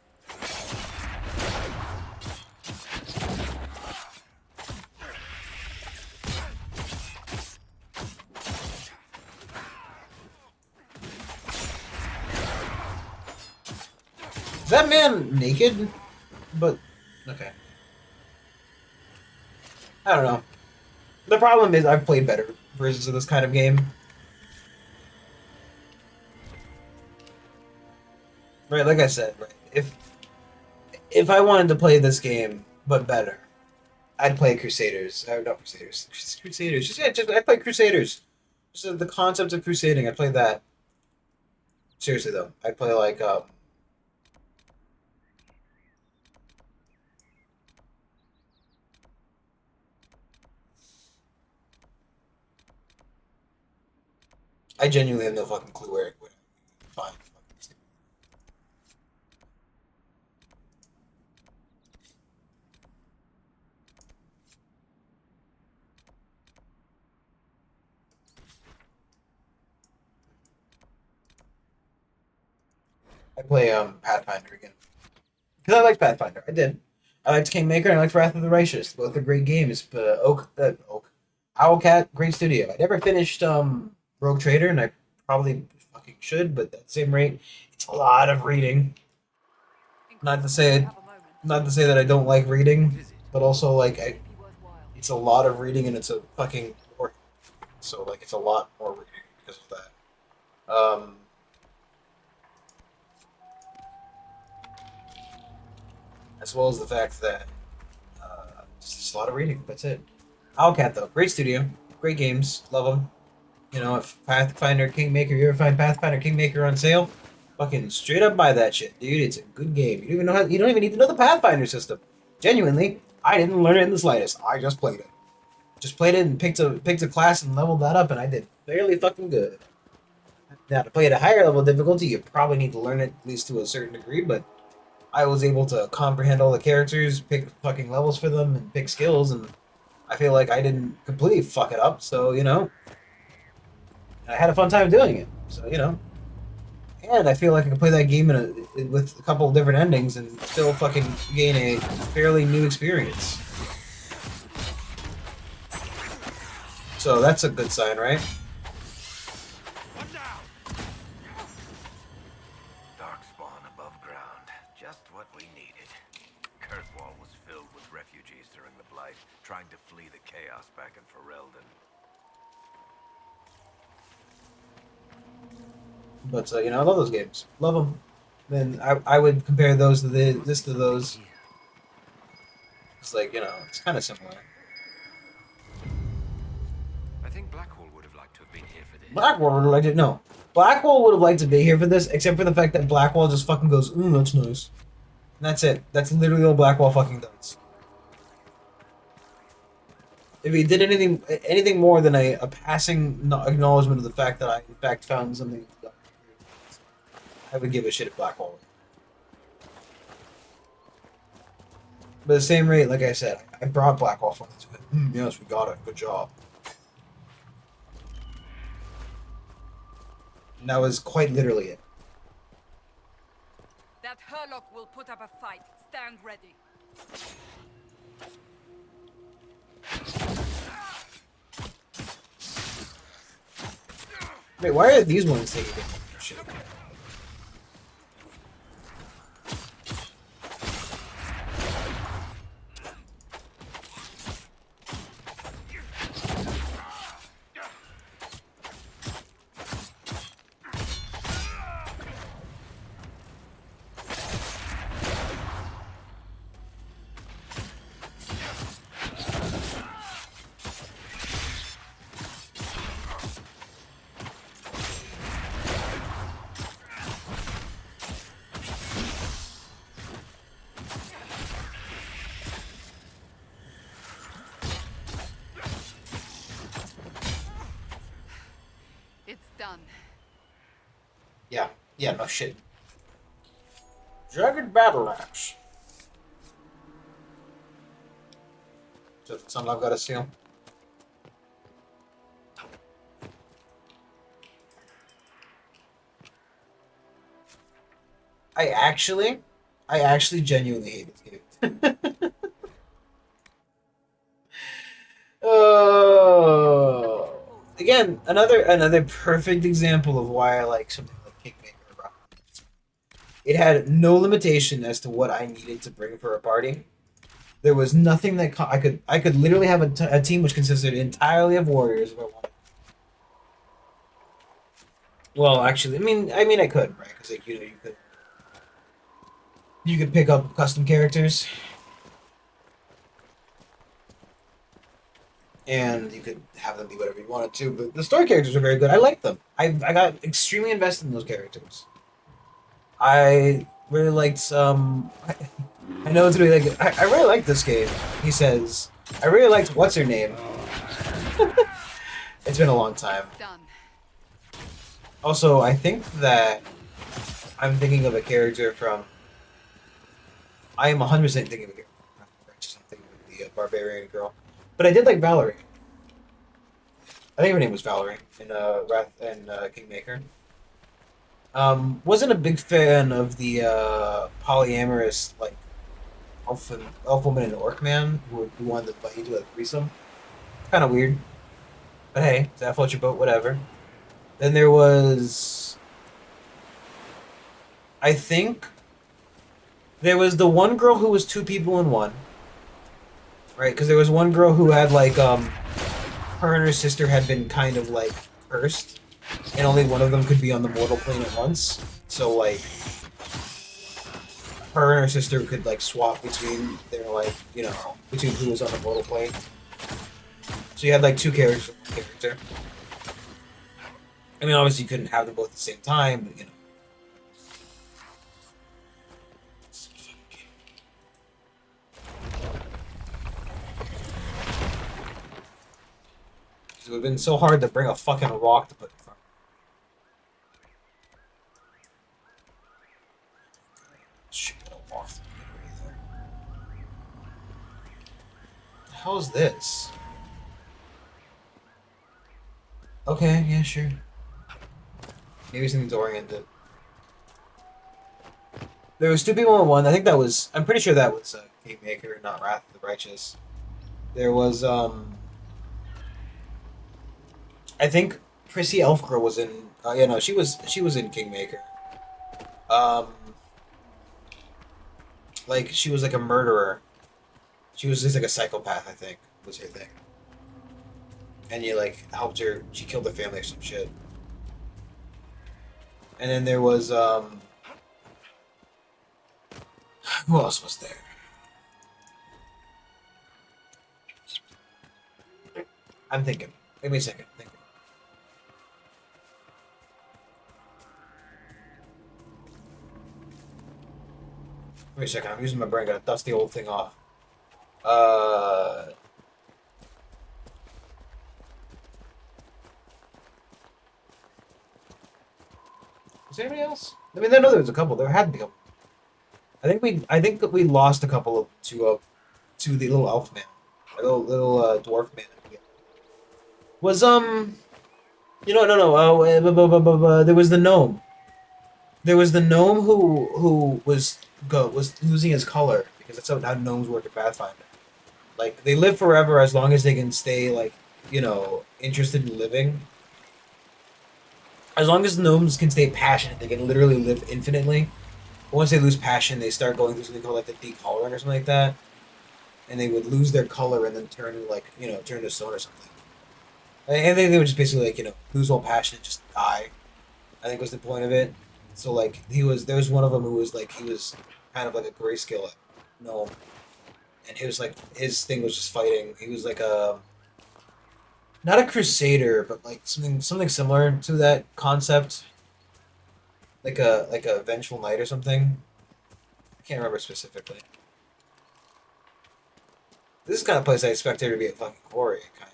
Is that man naked? But okay. I don't know. The problem is I've played better versions of this kind of game. Right, like I said, right. If I wanted to play this game but better, I'd play Crusaders. Not Crusaders. Crusaders. Just I play Crusaders. Just the concept of crusading. I play that. Seriously though, I play like I genuinely have no fucking clue where it would find. I play Pathfinder again because I liked Pathfinder. I did. I liked Kingmaker and I liked Wrath of the Righteous. Both are great games. But Owlcat, great studio. I never finished Rogue Trader, and I probably fucking should. But at the same rate, it's a lot of reading. Not to say that I don't like reading, but also like it's a lot of reading and it's a fucking boring. So like it's a lot more reading because of that. As well as the fact that it's just a lot of reading. That's it. Owlcat though, great studio, great games, love them. You know, if Pathfinder Kingmaker, you ever find Pathfinder Kingmaker on sale, fucking straight up buy that shit, dude. It's a good game. You don't even know how. You don't even need to know the Pathfinder system. Genuinely, I didn't learn it in the slightest. I just played it. Just played it and picked a class and leveled that up, and I did fairly fucking good. Now to play at a higher level of difficulty, you probably need to learn it at least to a certain degree, but I was able to comprehend all the characters, pick fucking levels for them, and pick skills, and I feel like I didn't completely fuck it up, so, you know. I had a fun time doing it, so, you know. And I feel like I can play that game with a couple of different endings and still fucking gain a fairly new experience. So that's a good sign, right? Darkspawn above ground. Just what we needed. Kirkwall was filled with refugees during the Blight, trying to flee the chaos back in Ferelden. But, you know, I love those games. Love them. Then I would compare those to this to those. It's like, you know, it's kind of similar. I think Blackwall would have liked to have been here for this. Blackwall would have liked it. No. Blackwall would have liked to be here for this, except for the fact that Blackwall just fucking goes, ooh, that's nice. And that's it. That's literally all Blackwall fucking does. If he did anything more than a passing acknowledgement of the fact that I, in fact, found something, I would give a shit at Blackwall. But at the same rate, like I said, I brought Blackwall from it. Yes, we got it. Good job. And that was quite literally it. That Herlock will put up a fight. Stand ready. Wait, why are these ones taking shit? Yeah, no shit. Jagged Battle Axe. So that's something I've got to steal. I actually genuinely hate this game. Oh, again, another perfect example of why I like something like Kickmaker. Bro. It had no limitation as to what I needed to bring for a party. There was nothing that I could literally have a team which consisted entirely of warriors if I wanted. Well, actually, I mean, I could, right? Because like you could pick up custom characters, and you could have them be whatever you wanted to. But the story characters are very good. I like them. I got extremely invested in those characters. I really liked I know it's really like I really like this game. He says I really liked what's her name. It's been a long time. Done. Also, I think that I'm thinking of a character from. I am 100% thinking of a character. Just I'm thinking of the barbarian girl, but I did like Valerie. I think her name was Valerie in Wrath and Kingmaker. Wasn't a big fan of the polyamorous like elf woman and orc man who wanted to invite you to a threesome. Kind of weird, but hey, if that floats your boat, whatever. Then there was, I think, there was the one girl who was two people in one, right? Because there was one girl who had like her and her sister had been kind of like cursed, and only one of them could be on the mortal plane at once. So like, her and her sister could like swap between their like between who was on the mortal plane. So you had like two characters for one character. I mean, obviously you couldn't have them both at the same time, but it would have been so hard to bring a fucking rock to put in front. Shit, I walked there. What the hell is this? Okay, yeah, sure. Maybe something's oriented. There was two people in one. I think that was. I'm pretty sure that was Kingmaker, not Wrath of the Righteous. There was I think Prissy Elfgirl was in. She was in Kingmaker. Um, like she was like a murderer. She was just like a psychopath. I think was her thing. And you like helped her. She killed her family or some shit. And then there was who else was there? I'm thinking. Give me a second. Thinking. Wait a second. I'm using my brain. Gotta dust the old thing off. Was there anybody else? I mean, I know there was a couple. There had to be a couple. I think that we lost a couple of to the little elf man, little dwarf man. Was there was the gnome. There was the gnome who was losing his color because that's how gnomes work at Pathfinder. Like they live forever as long as they can stay like interested in living. As long as gnomes can stay passionate, they can literally live infinitely. But once they lose passion, they start going through something called like the decoloring or something like that, and they would lose their color and then turn to stone or something. And they would just basically like lose all passion and just die. I think was the point of it. So like there was one of them who was like he was kind of like a grayscale gnome, and he was like his thing was just fighting. He was like a not a crusader, but like something similar to that concept, like a vengeful knight or something. I can't remember specifically. This is the kind of place I expect there to be a fucking quarry, kind of.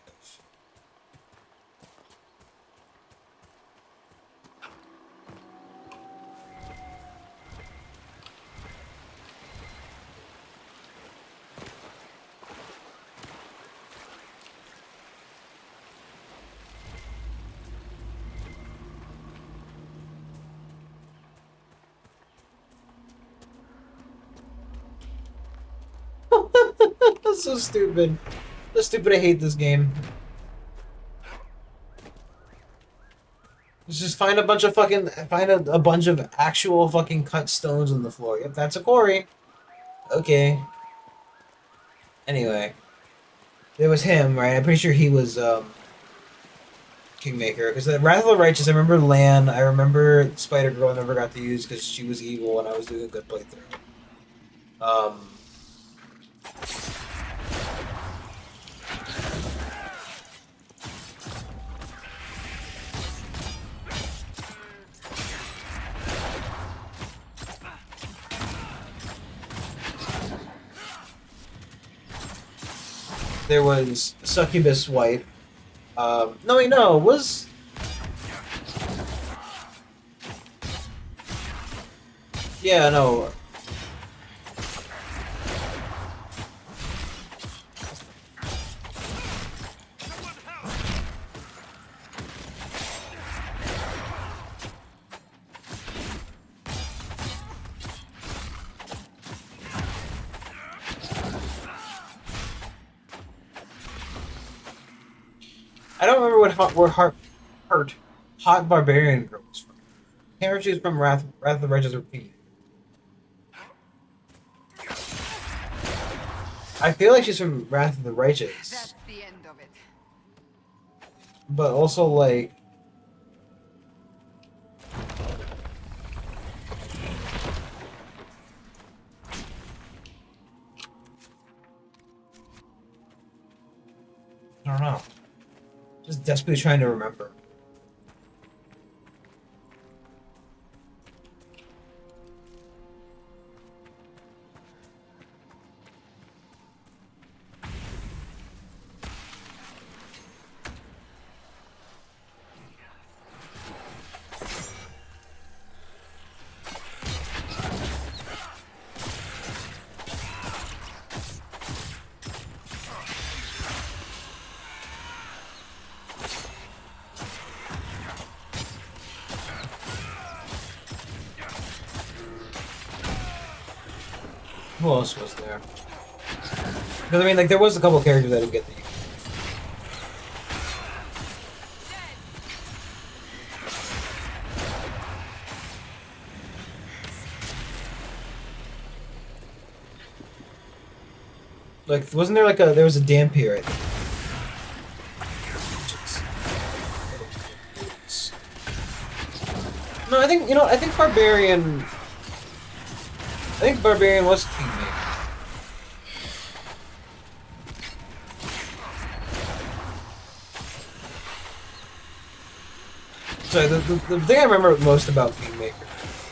So stupid. So stupid. I hate this game. Let's just find a bunch of a bunch of actual fucking cut stones on the floor. Yep, that's a quarry. Okay. Anyway, there was him, right? I'm pretty sure he was Kingmaker. Because the Wrath of the Righteous, I remember Lan. I remember Spider Girl. I never got to use because she was evil and I was doing a good playthrough. There was Succubus wife. No, wait, no, it was. Yeah, no. I don't remember where Hot Barbarian Girl was from. I can't remember if she was from Wrath of the Righteous or Phoenix. I feel like she's from Wrath of the Righteous. That's the end of it. But also, like... I don't know. Just desperately trying to remember. Who else was there? Because I mean, like, there was a couple characters that didn't get the. Like, wasn't there like there was a Dampier, I think. No, I think Barbarian was Kingmaker. So the thing I remember most about Kingmaker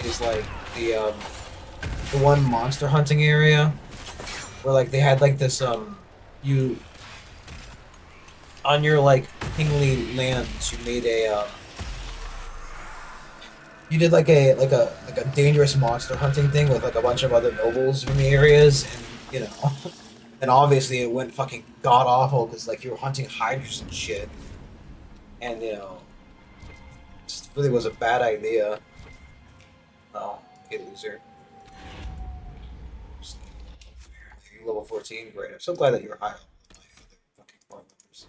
is like the one monster hunting area where like they had like this you on your like kingly lands you made a you did like a dangerous monster hunting thing with like a bunch of other nobles from the areas, and you know, and obviously it went fucking god awful because like you were hunting hydras and shit, and you know, it just really was a bad idea. Oh, hey loser. You're level 14, great. I'm so glad that you're high on my other fucking bar members.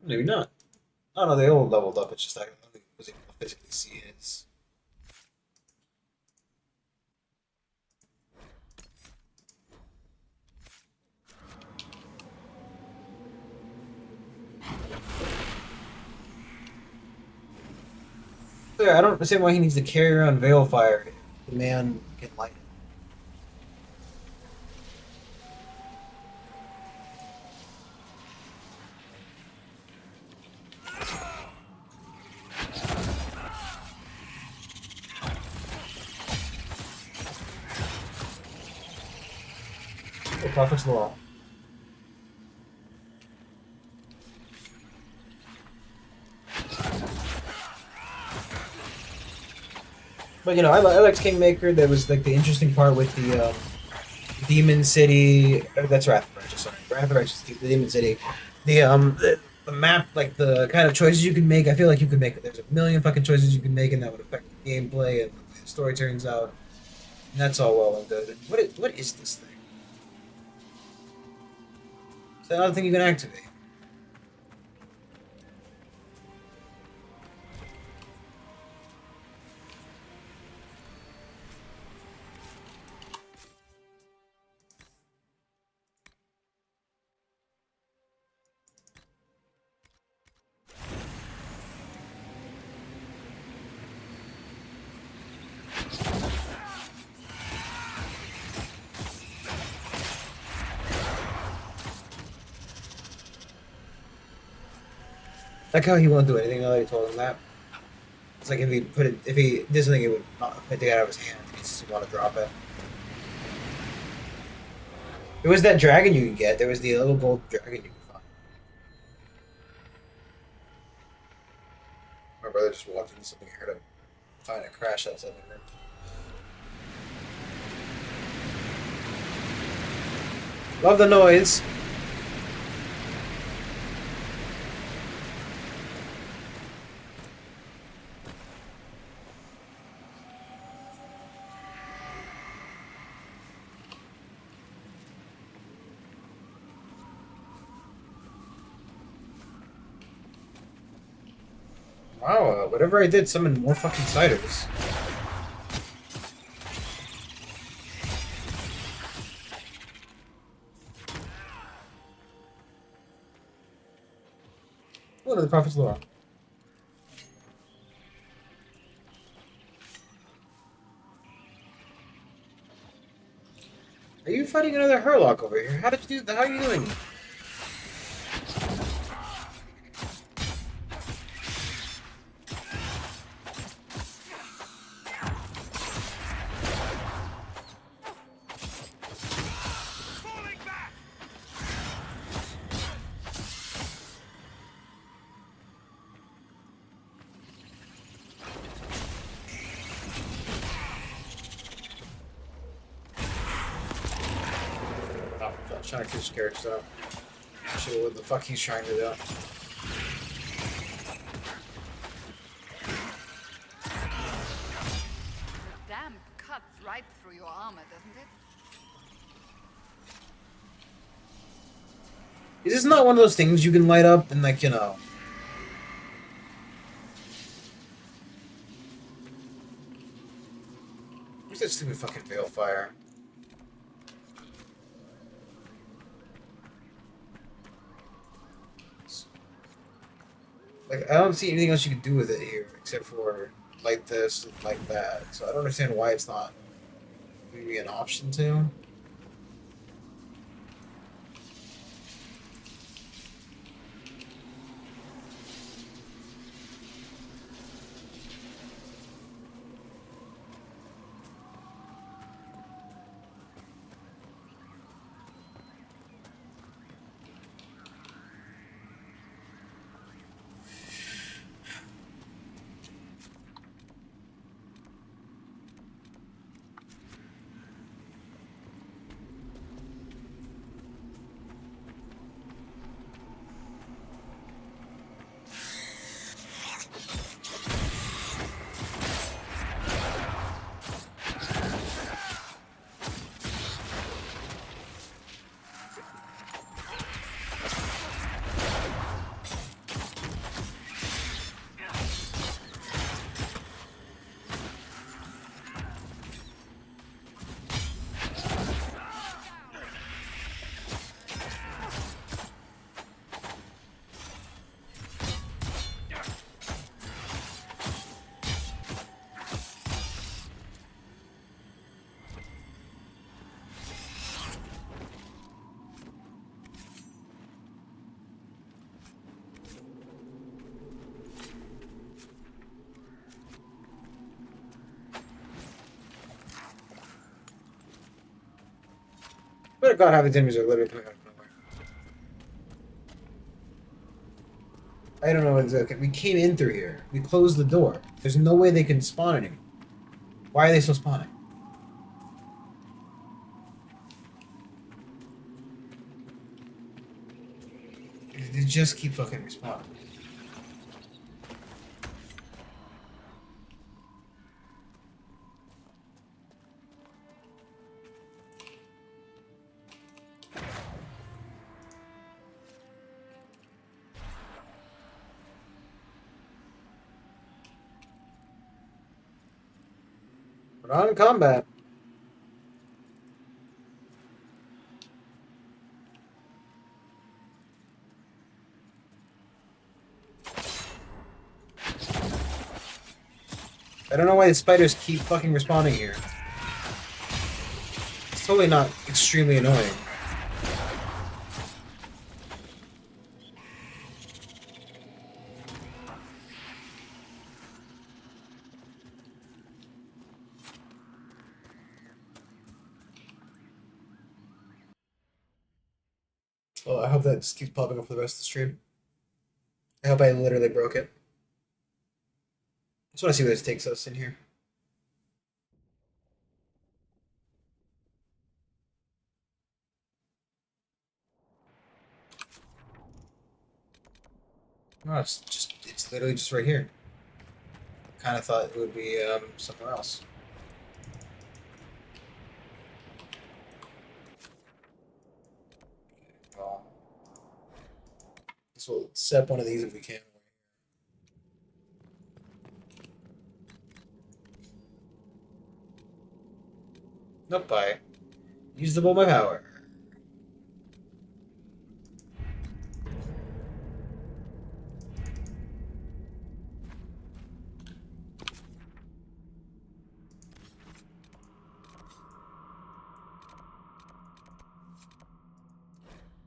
Maybe not. Oh no, they all leveled up. It's just I was able to physically see his. Yeah, I don't understand why he needs to carry around Veilfire if the man can light it. Oh, Prophet's Law. But you know, I liked Kingmaker. There was like the interesting part with the Demon City. That's Wrath of the Righteous. Sorry, Wrath of the Righteous. The Demon City. The map, like the kind of choices you can make. I feel like you could make. There's a million fucking choices you can make, and that would affect the gameplay and the way the story turns out. And that's all well and good. What is this thing? It's another thing you can activate. Like how he won't do anything now that he told him that. It's like if he put it, if he did something, it would not take it out of his hand. He just want to drop it. There was that dragon you could get. There was the little gold dragon you could find. My brother just walked into something. I heard him find a crash outside the room. Love the noise. Wow, whatever I did summoned more fucking ciders. What are the Prophet's Law? Are you fighting another Herlock over here? How did you do that? How are you doing? Falling back! Oh, I'm trying to kill his characters out. Show what the fuck he's trying to do. The damp cuts right through your armor, doesn't it? Is this not one of those things you can light up and, like, you know? Where's that stupid fucking veil fire? Like, I don't see anything else you can do with it here except for like this and like that. So I don't understand why it's not giving me an option to. But God, half these enemies are literally coming out of nowhere. I don't know exactly. We came in through here. We closed the door. There's no way they can spawn anymore. Why are they still spawning? They just keep fucking respawning. Put on combat. I don't know why the spiders keep fucking respawning here. It's totally not extremely annoying. Oh, I hope that just keeps popping up for the rest of the stream. I hope I literally broke it. Just want to see where this takes us in here. No, it's literally just right here. Kind of thought it would be somewhere else. Well, guess we'll set up one of these if we can. Nope, I used up all my power.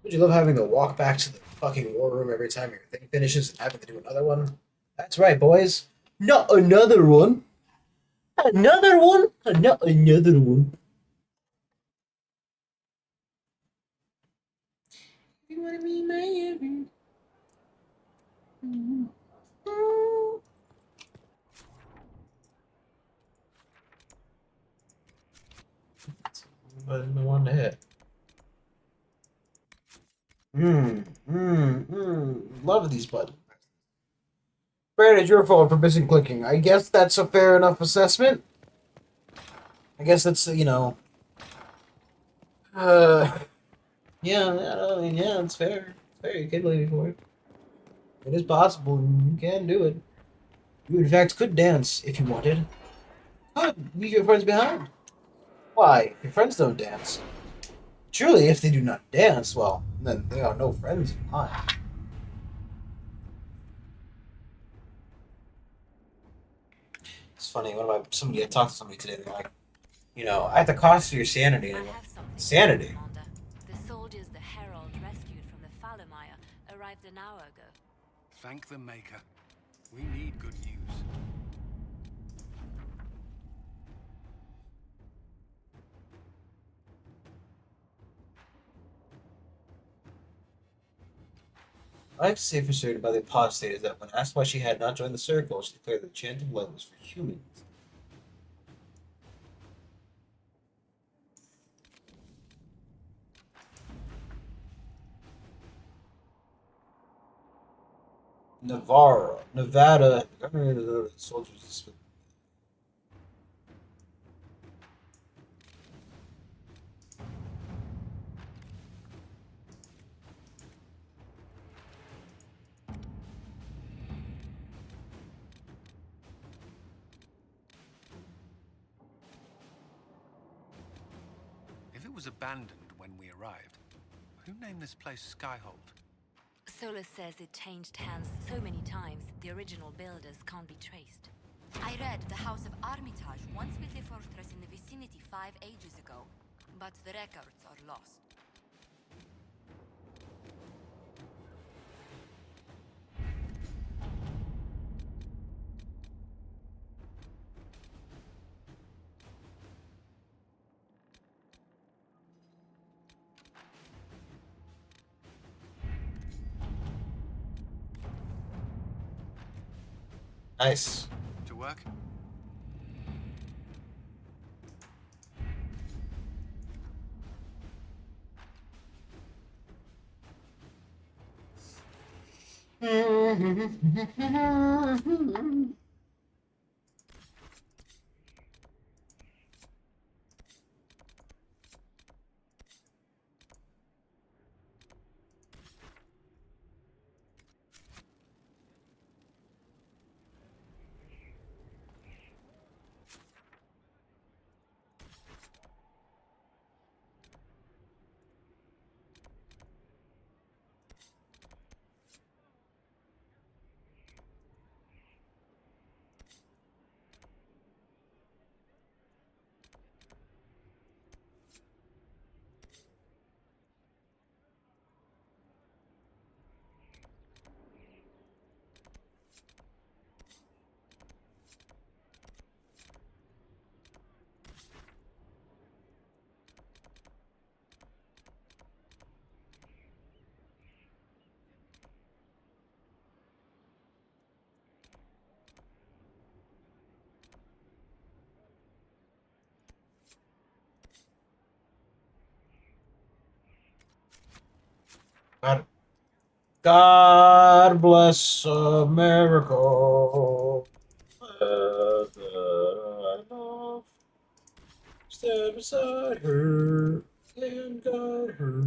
Would you love having to walk back to the fucking war room every time your thing finishes and having to do another one? That's right, boys. Not another one. Another one. Not another one. You wanna be my every? But the one to hit. Love these buttons. Brad, it's your fault for missing clicking. I guess that's a fair enough assessment. I guess that's, uh, yeah, it's fair. It's fair. You can blame me for it. It is possible. You can do it. You, in fact, could dance if you wanted. Could leave your friends behind. Why? Your friends don't dance. Surely, if they do not dance, well, then they are no friends of mine. It's funny. Somebody I talked to somebody today. They're like, at the cost of your sanity. And I I'm like, have something. sanity. Commander. The soldiers the Herald rescued from the Fallermire arrived an hour ago. Thank the Maker. We need good news. I have to say for certain about the apostate is that when asked why she had not joined the circle, she declared that the chant of light was for humans. Nevada, governor of the soldiers. If it was abandoned when we arrived, who named this place Skyhold? Solus says it changed hands so many times, the original builders can't be traced. I read the House of Armitage once built a fortress in the vicinity 5 ages ago, but the records are lost. Nice. To work? God, God bless America. I love. Stand beside her and guide her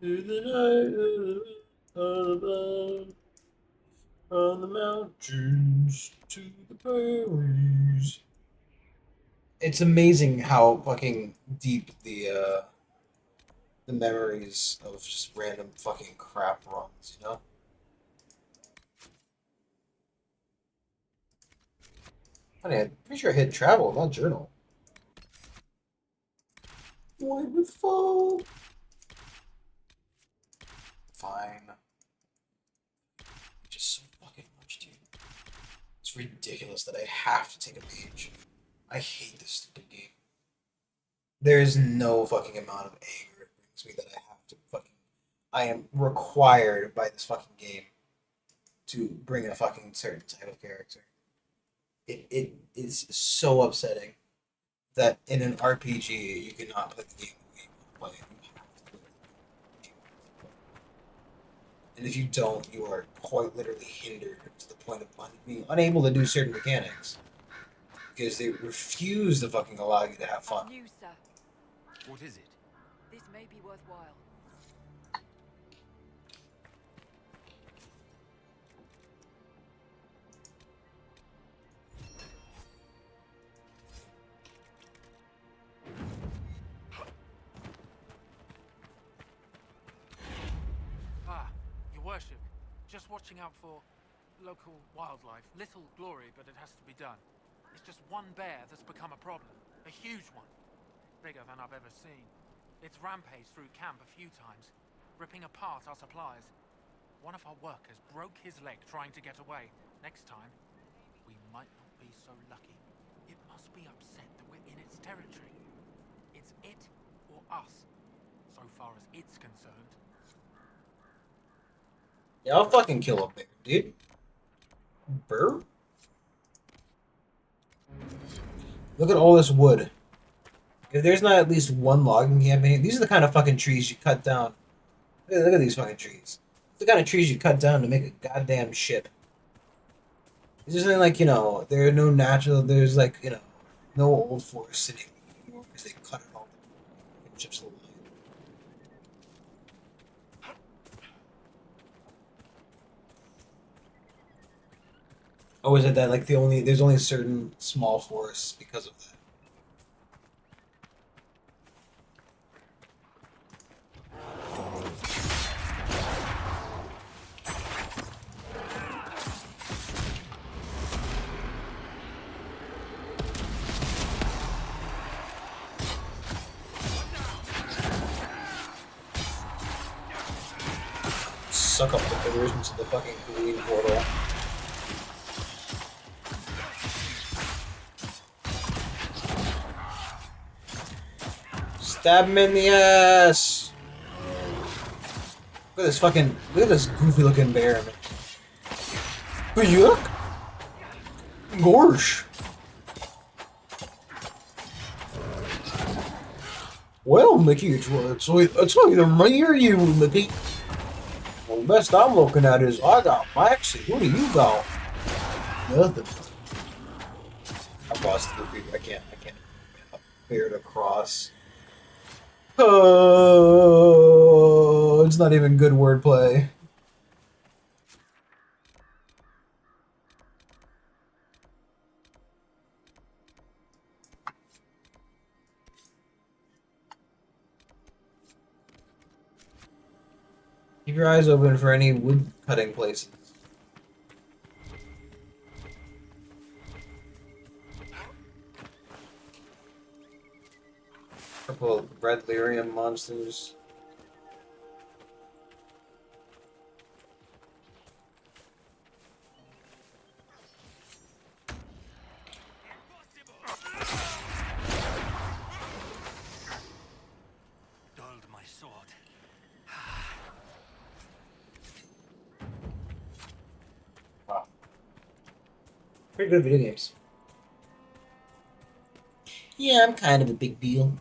through the night above, on the mountains to the prairies. It's amazing how fucking deep the memories of just random fucking crap runs, you know? Honey, I'm pretty sure I hit travel, not journal. White with foam. Fine. Just so fucking much, dude. It's ridiculous that I have to take a page. I hate this stupid game. There is no fucking amount of anger it brings me that I have to fucking. I am required by this fucking game to bring a fucking certain type of character. It is so upsetting that in an RPG you cannot play the game the way you want to play it. You have to play the game. And if you don't, you are quite literally hindered to the point of being unable to do certain mechanics because they refuse to fucking allow you to have fun. You, sir. What is it? This may be worthwhile. Ah, your worship. Just watching out for local wildlife. Little glory, but it has to be done. It's just one bear that's become a problem. A huge one. Bigger than I've ever seen. It's rampaged through camp a few times, ripping apart our supplies. One of our workers broke his leg trying to get away. Next time, we might not be so lucky. It must be upset that we're in its territory. It's it or us, so far as it's concerned. Yeah, I'll fucking kill a bear, dude. Burr? Look at all this wood. If there's not at least one logging campaign, these are the kind of fucking trees you cut down. Look at these fucking trees. The kind of trees you cut down to make a goddamn ship. It's just like, you know, there are no natural, there's like, you know, no old forest sitting anymore because they cut it all down. And ships alive. Oh, is it that like there's only certain small forests because of that? Suck up the figures into the fucking green portal. Stab him in the ass! Look at this goofy looking bear. Yuck! Gorsh! Well, Mickey, it's either me or you, Mickey. Well, the best I'm looking at is I got Maxie. Who do you got? Nothing. I crossed the creek. I can't. Bear to cross. Oh, it's not even good wordplay. Keep your eyes open for any wood cutting places. Couple red lyrium monsters. Dulled my sword. Wow. Pretty good video games. Yeah, I'm kind of a big deal.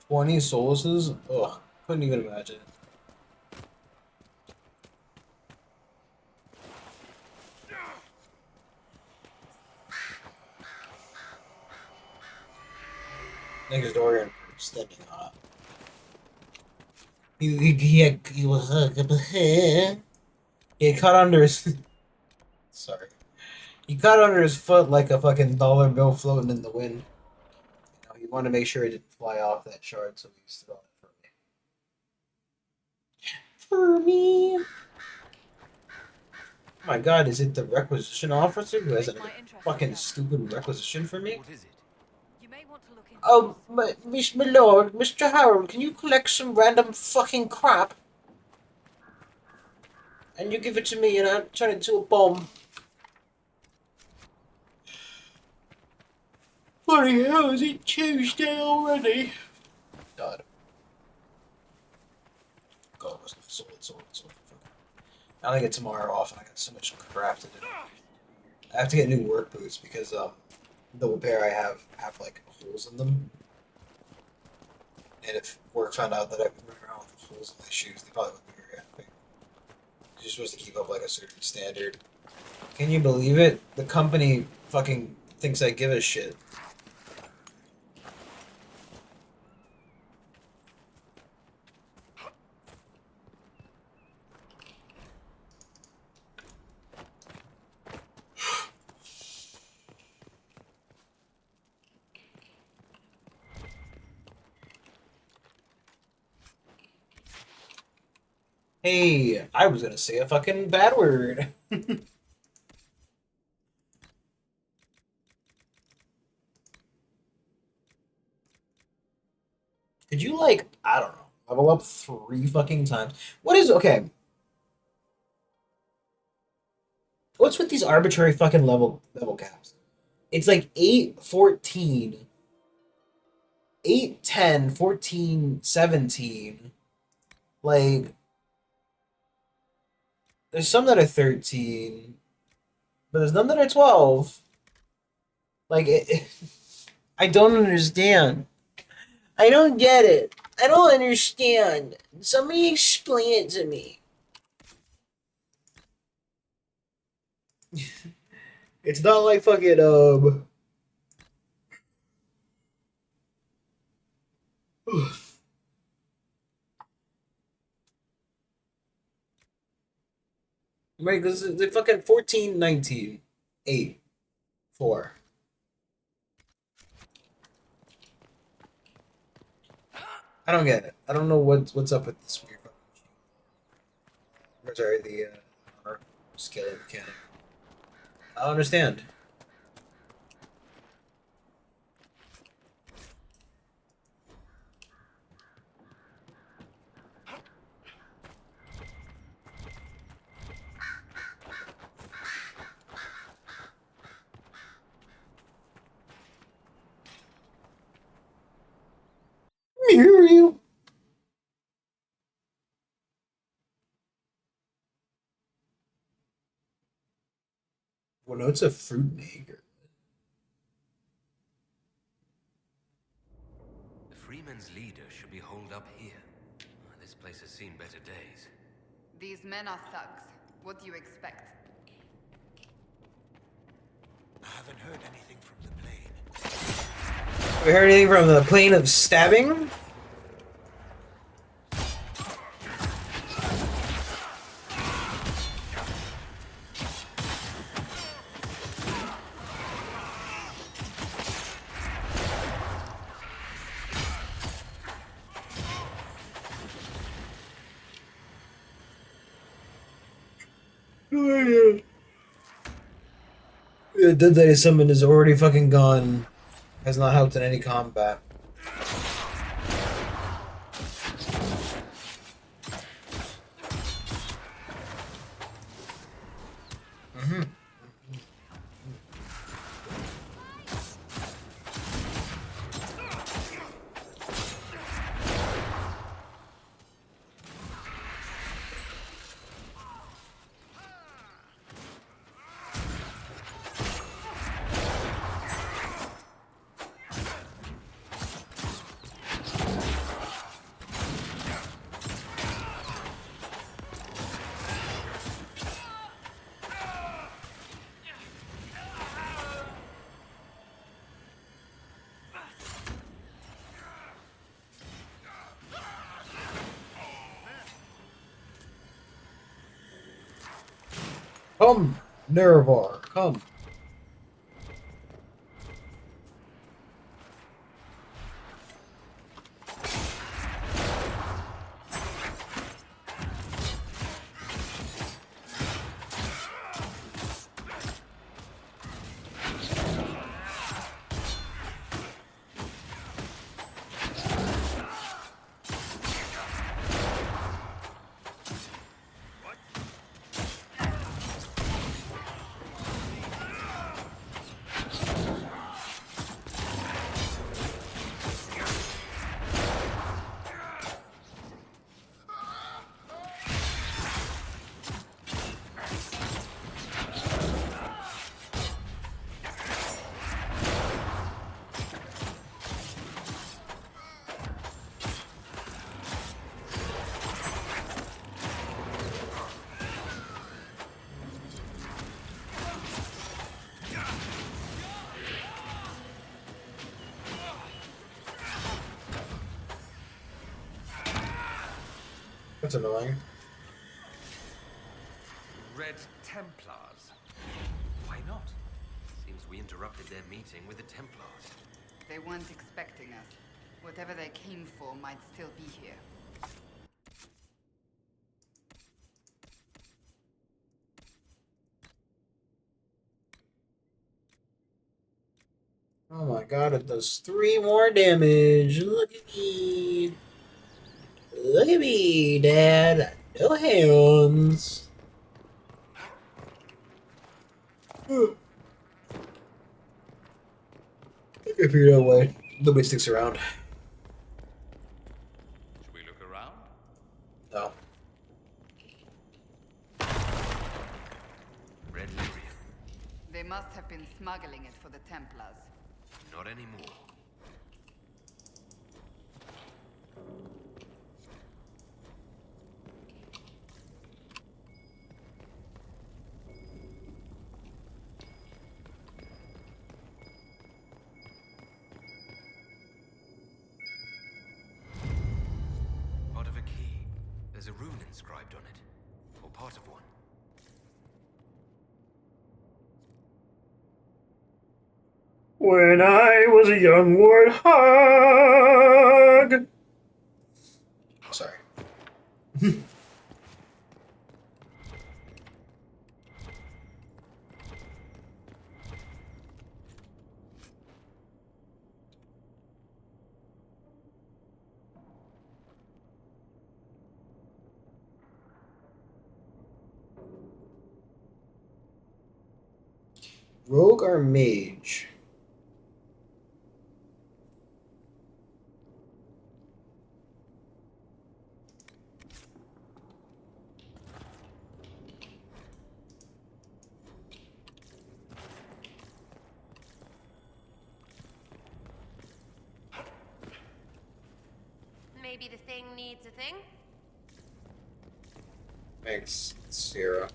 20 soluses? Ugh, couldn't even imagine. Niggas Dorian stepping on it. He had caught under his sorry. He caught under his foot like a fucking dollar bill floating in the wind. You know, he wanted to make sure it didn't fly off that shard, so he's throwing it for me. For me. Oh my god, is it the requisition officer who has a fucking stupid requisition for me? What is it? You may want to look into Oh, my lord, Mr. Harold, can you collect some random fucking crap? And you give it to me and I'll turn it into a bomb. Bloody hell, is it Tuesday already? God. God, where's my sword. I only get tomorrow off and I got so much crap to do. I have to get new work boots because, the pair I have like holes in them. And if work found out that I've been running around with holes in my shoes, they probably wouldn't be very happy. You're supposed to keep up like a certain standard. Can you believe it? The company fucking thinks I give a shit. Hey, I was gonna say a fucking bad word. Could you, like, I don't know, level up 3 fucking times? What is, okay. What's with these arbitrary fucking level caps? It's like 8, 14, 8, 10, 14, 17. Like, there's some that are 13, but there's none that are 12. Like, I don't understand. I don't get it. I don't understand. Somebody explain it to me. It's not like fucking, right, because they're fucking 14, 19, 8, 4. I don't get it. I don't know what's up with this weird fucking machine. Or sorry, the armor scaling mechanic. I don't understand. Muriel. Well, no, it's a fruit maker. The Freeman's leader should be holed up here. This place has seen better days. These men are thugs. What do you expect? I haven't heard anything from the plane. We heard anything from the plane of stabbing? The dead that is summoned is already fucking gone. Has not helped in any combat. Come, Nerevar, come. That's annoying. Red Templars. Why not? Seems we interrupted their meeting with the Templars. They weren't expecting us. Whatever they came for might still be here. Oh my god, it does 3 more damage. Look at me. Look at me, Dad. No hands. If you know why nobody sticks around. Should we look around? No. Red Lyrium. They must have been smuggling it for the Templars. Not anymore. Part of a key. There's a rune inscribed on it. Or part of one. When I was a young warthog. Sorry. Rogue or mage? Maybe the thing needs a thing? Thanks, Sierra.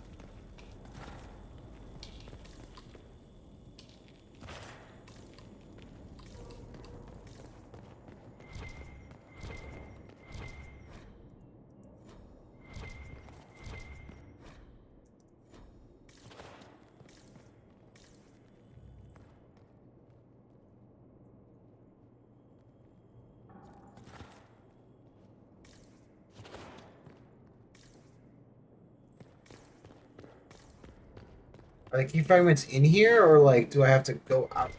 Are the key fragments in here, or like, do I have to go out?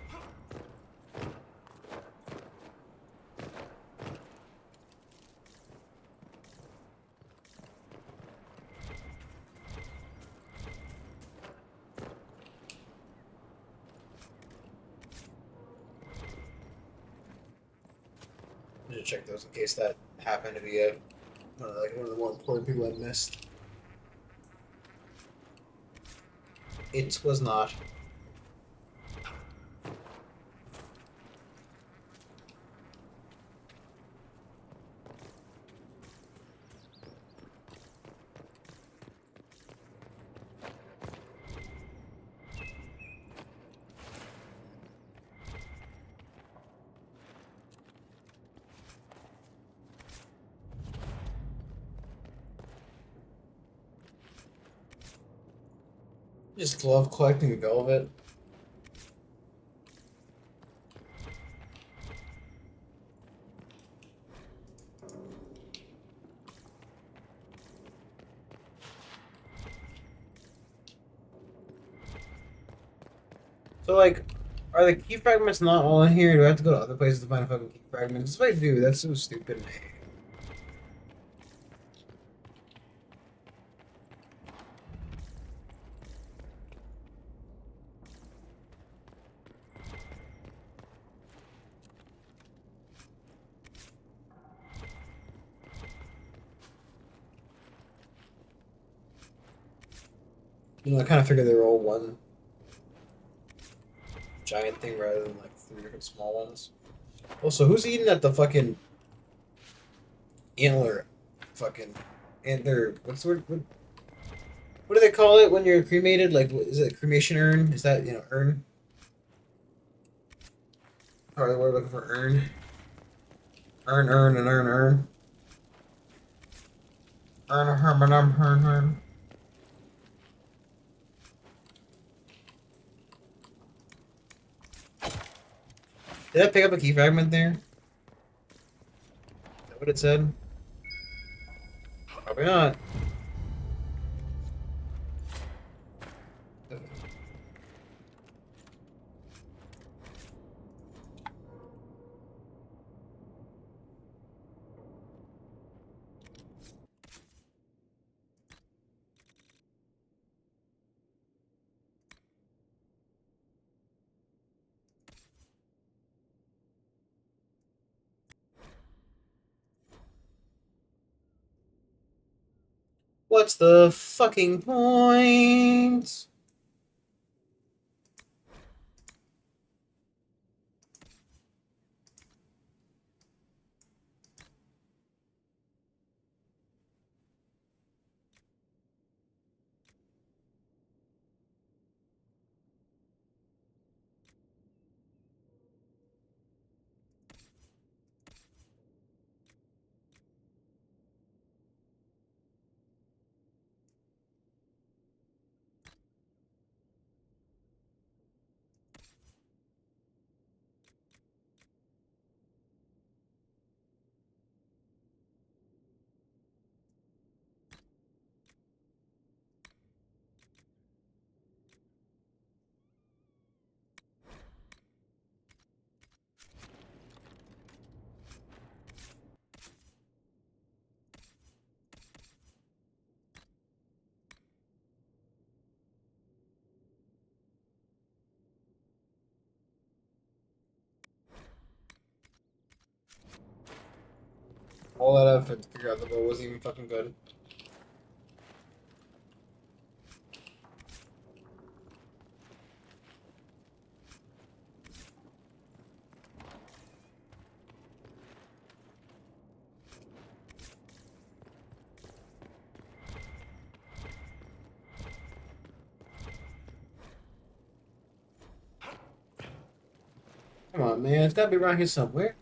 I should check those in case that happened to be like one of the more important people I missed. It was not. Just love collecting velvet. So like, are the key fragments not all in here? Do I have to go to other places to find fucking key fragments? If I do, that's so stupid. You know, I kind of figured they were all one giant thing rather than like three different small ones. Also, who's eating at the fucking antler? Fucking antler. What's the word? What do they call it when you're cremated? Like, is it a cremation urn? Is that, urn? Probably we're looking for urn. Urn, and urn. Urn. Did I pick up a key fragment there? Is that what it said? Probably not. What's the fucking point? All that effort to figure out the bow wasn't even fucking good. Come on, man. It's gotta be around here somewhere.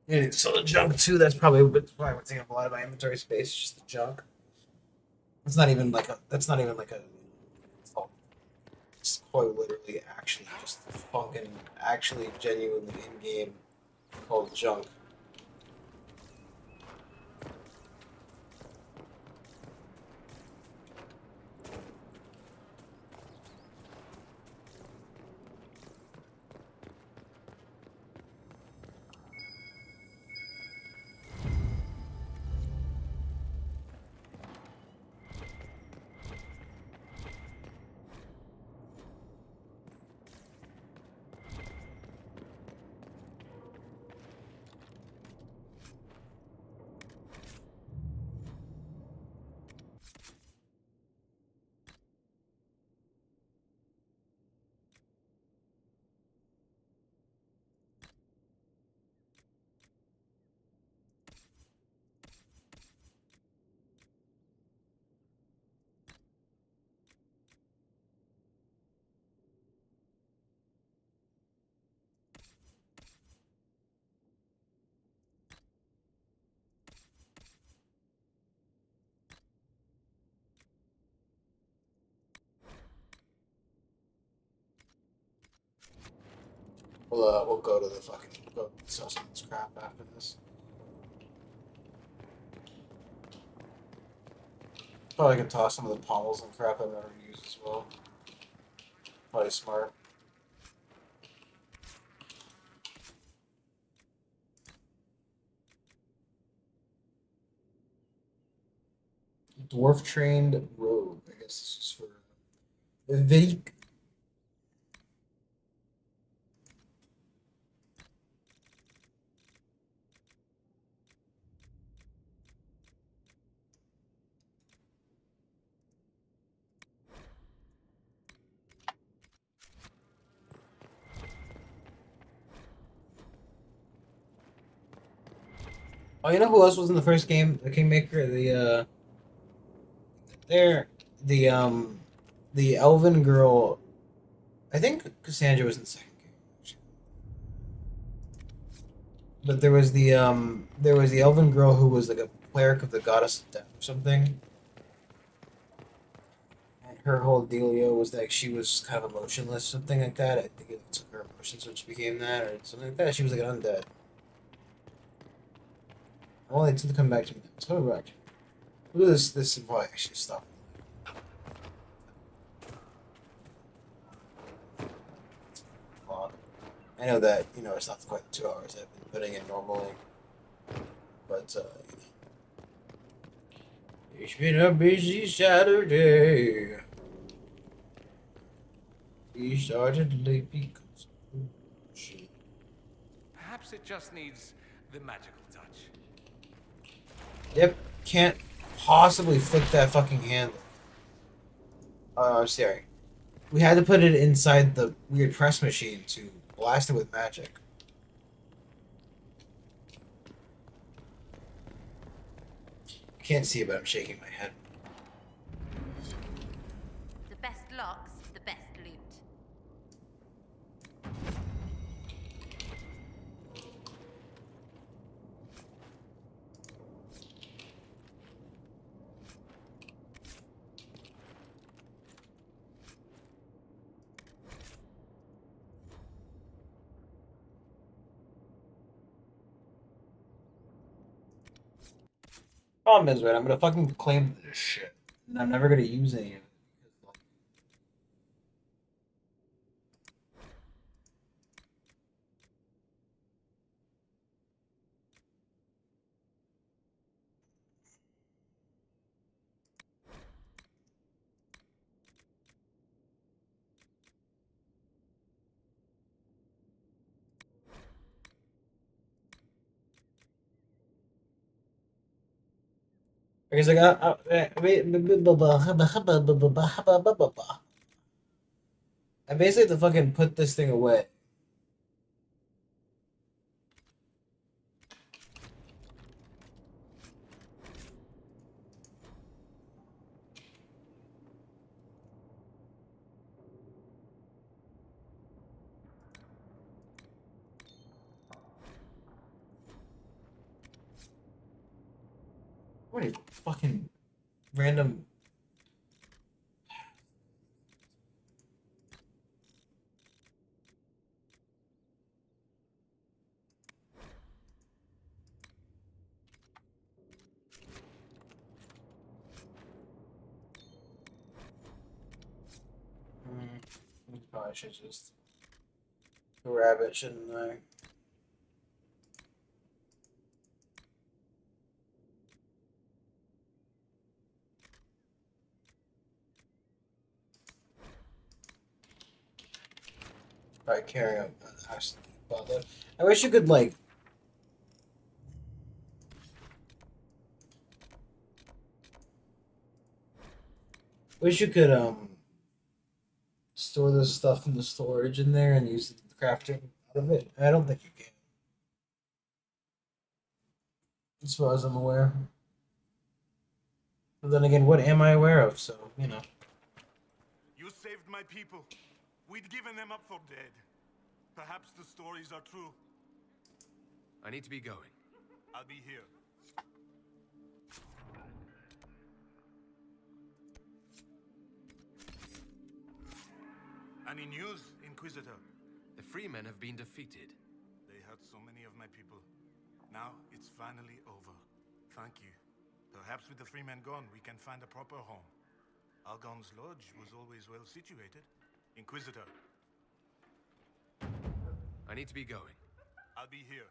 Yeah, so the junk too. That's probably what's taking up a lot of my inventory space. It's just the junk. It's not even like a. That's not even like a. It's quite literally, actually, just fucking, actually, genuinely in game called junk. We'll go to the fucking we'll go sell some of this crap after this. Probably can toss some of the pommels and crap I've never used as well. Probably smart. Dwarf trained rogue. I guess this is for Vic. Oh, you know who else was in the first game? The Kingmaker, there, the the elven girl. I think Cassandra was in the second game, actually. But there was the elven girl who was like a cleric of the goddess of death or something. And her whole dealio was like she was kind of emotionless, something like that. I think it took her emotions, which became that, or something like that. She was like an undead. Well, it's to come back to me now. It's coming back. Look at this. This is why I should stop. I know that it's not quite the 2 hours I've been putting in normally, but it's been a busy Saturday. We started late because of shit. Perhaps it just needs the magical touch. Yep, can't possibly flick that fucking handle. Oh, I'm sorry. We had to put it inside the weird press machine to blast it with magic. You can't see it, but I'm shaking my head. The best locks, the best loot. Problem is, right, I'm gonna fucking claim this shit. And I'm never gonna use any of it. Because I basically have to fucking put this thing away. What are you fucking random? Probably should just grab it, shouldn't I? Probably carrying an absolute bother. I wish you could like. Wish you could store this stuff in the storage in there and use the crafting out of it. I don't think you can, as far as I'm aware. But then again, what am I aware of? So You saved my people. We'd given them up for dead. Perhaps the stories are true. I need to be going. I'll be here. Any news, Inquisitor? The Freemen have been defeated. They hurt so many of my people. Now it's finally over. Thank you. Perhaps with the Freemen gone, we can find a proper home. Algon's lodge was always well situated. Inquisitor, I need to be going. I'll be here.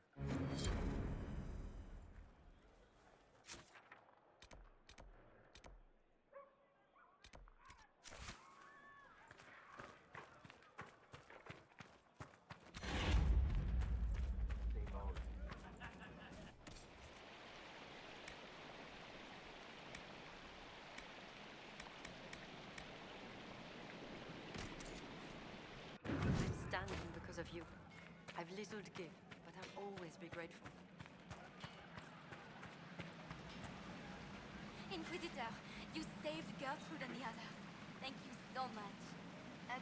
I'm standing because of you. I've little to give, but I'll always be grateful. Inquisitor, you saved Gertrude and the others. Thank you so much.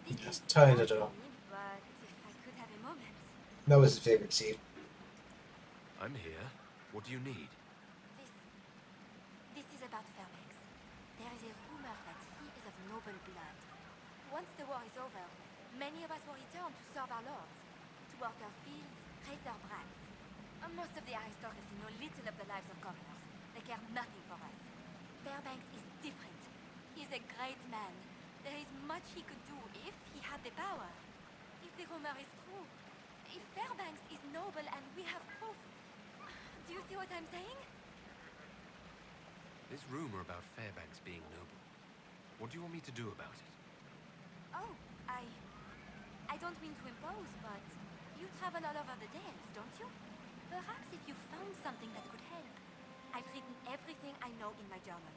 This Yes, is tiny not little. for me, but if I could have a moment. That was his favorite scene. I'm here. What do you need? This is about Fairbanks. There is a rumor that he is of noble blood. Once the war is over, many of us will return to serve our lords, to work our fields, raise their brats. Most of the aristocracy know little of the lives of commoners. They care nothing for us. Fairbanks is different. He is a great man. There is much he could do if he had the power. If the rumor is true, if Fairbanks is noble and we have proof. Do you see what I'm saying? This rumor about Fairbanks being noble. What do you want me to do about it? Oh, I don't mean to impose, but you travel all over the Dales, don't you? Perhaps if you found something that could help. I've written everything I know in my journal.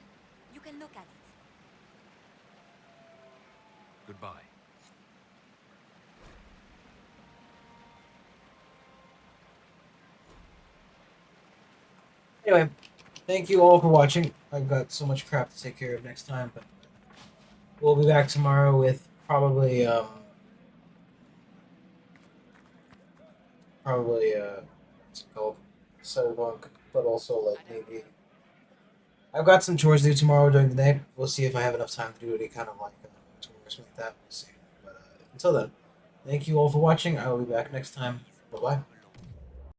You can look at it. Goodbye. Anyway, thank you all for watching. I've got so much crap to take care of next time, but we'll be back tomorrow with probably what's it called? Cyberpunk, but also like maybe I've got some chores to do tomorrow during the day. We'll see if I have enough time to do any kind of like chores like that. We'll see. But until then, thank you all for watching. I will be back next time. Bye bye.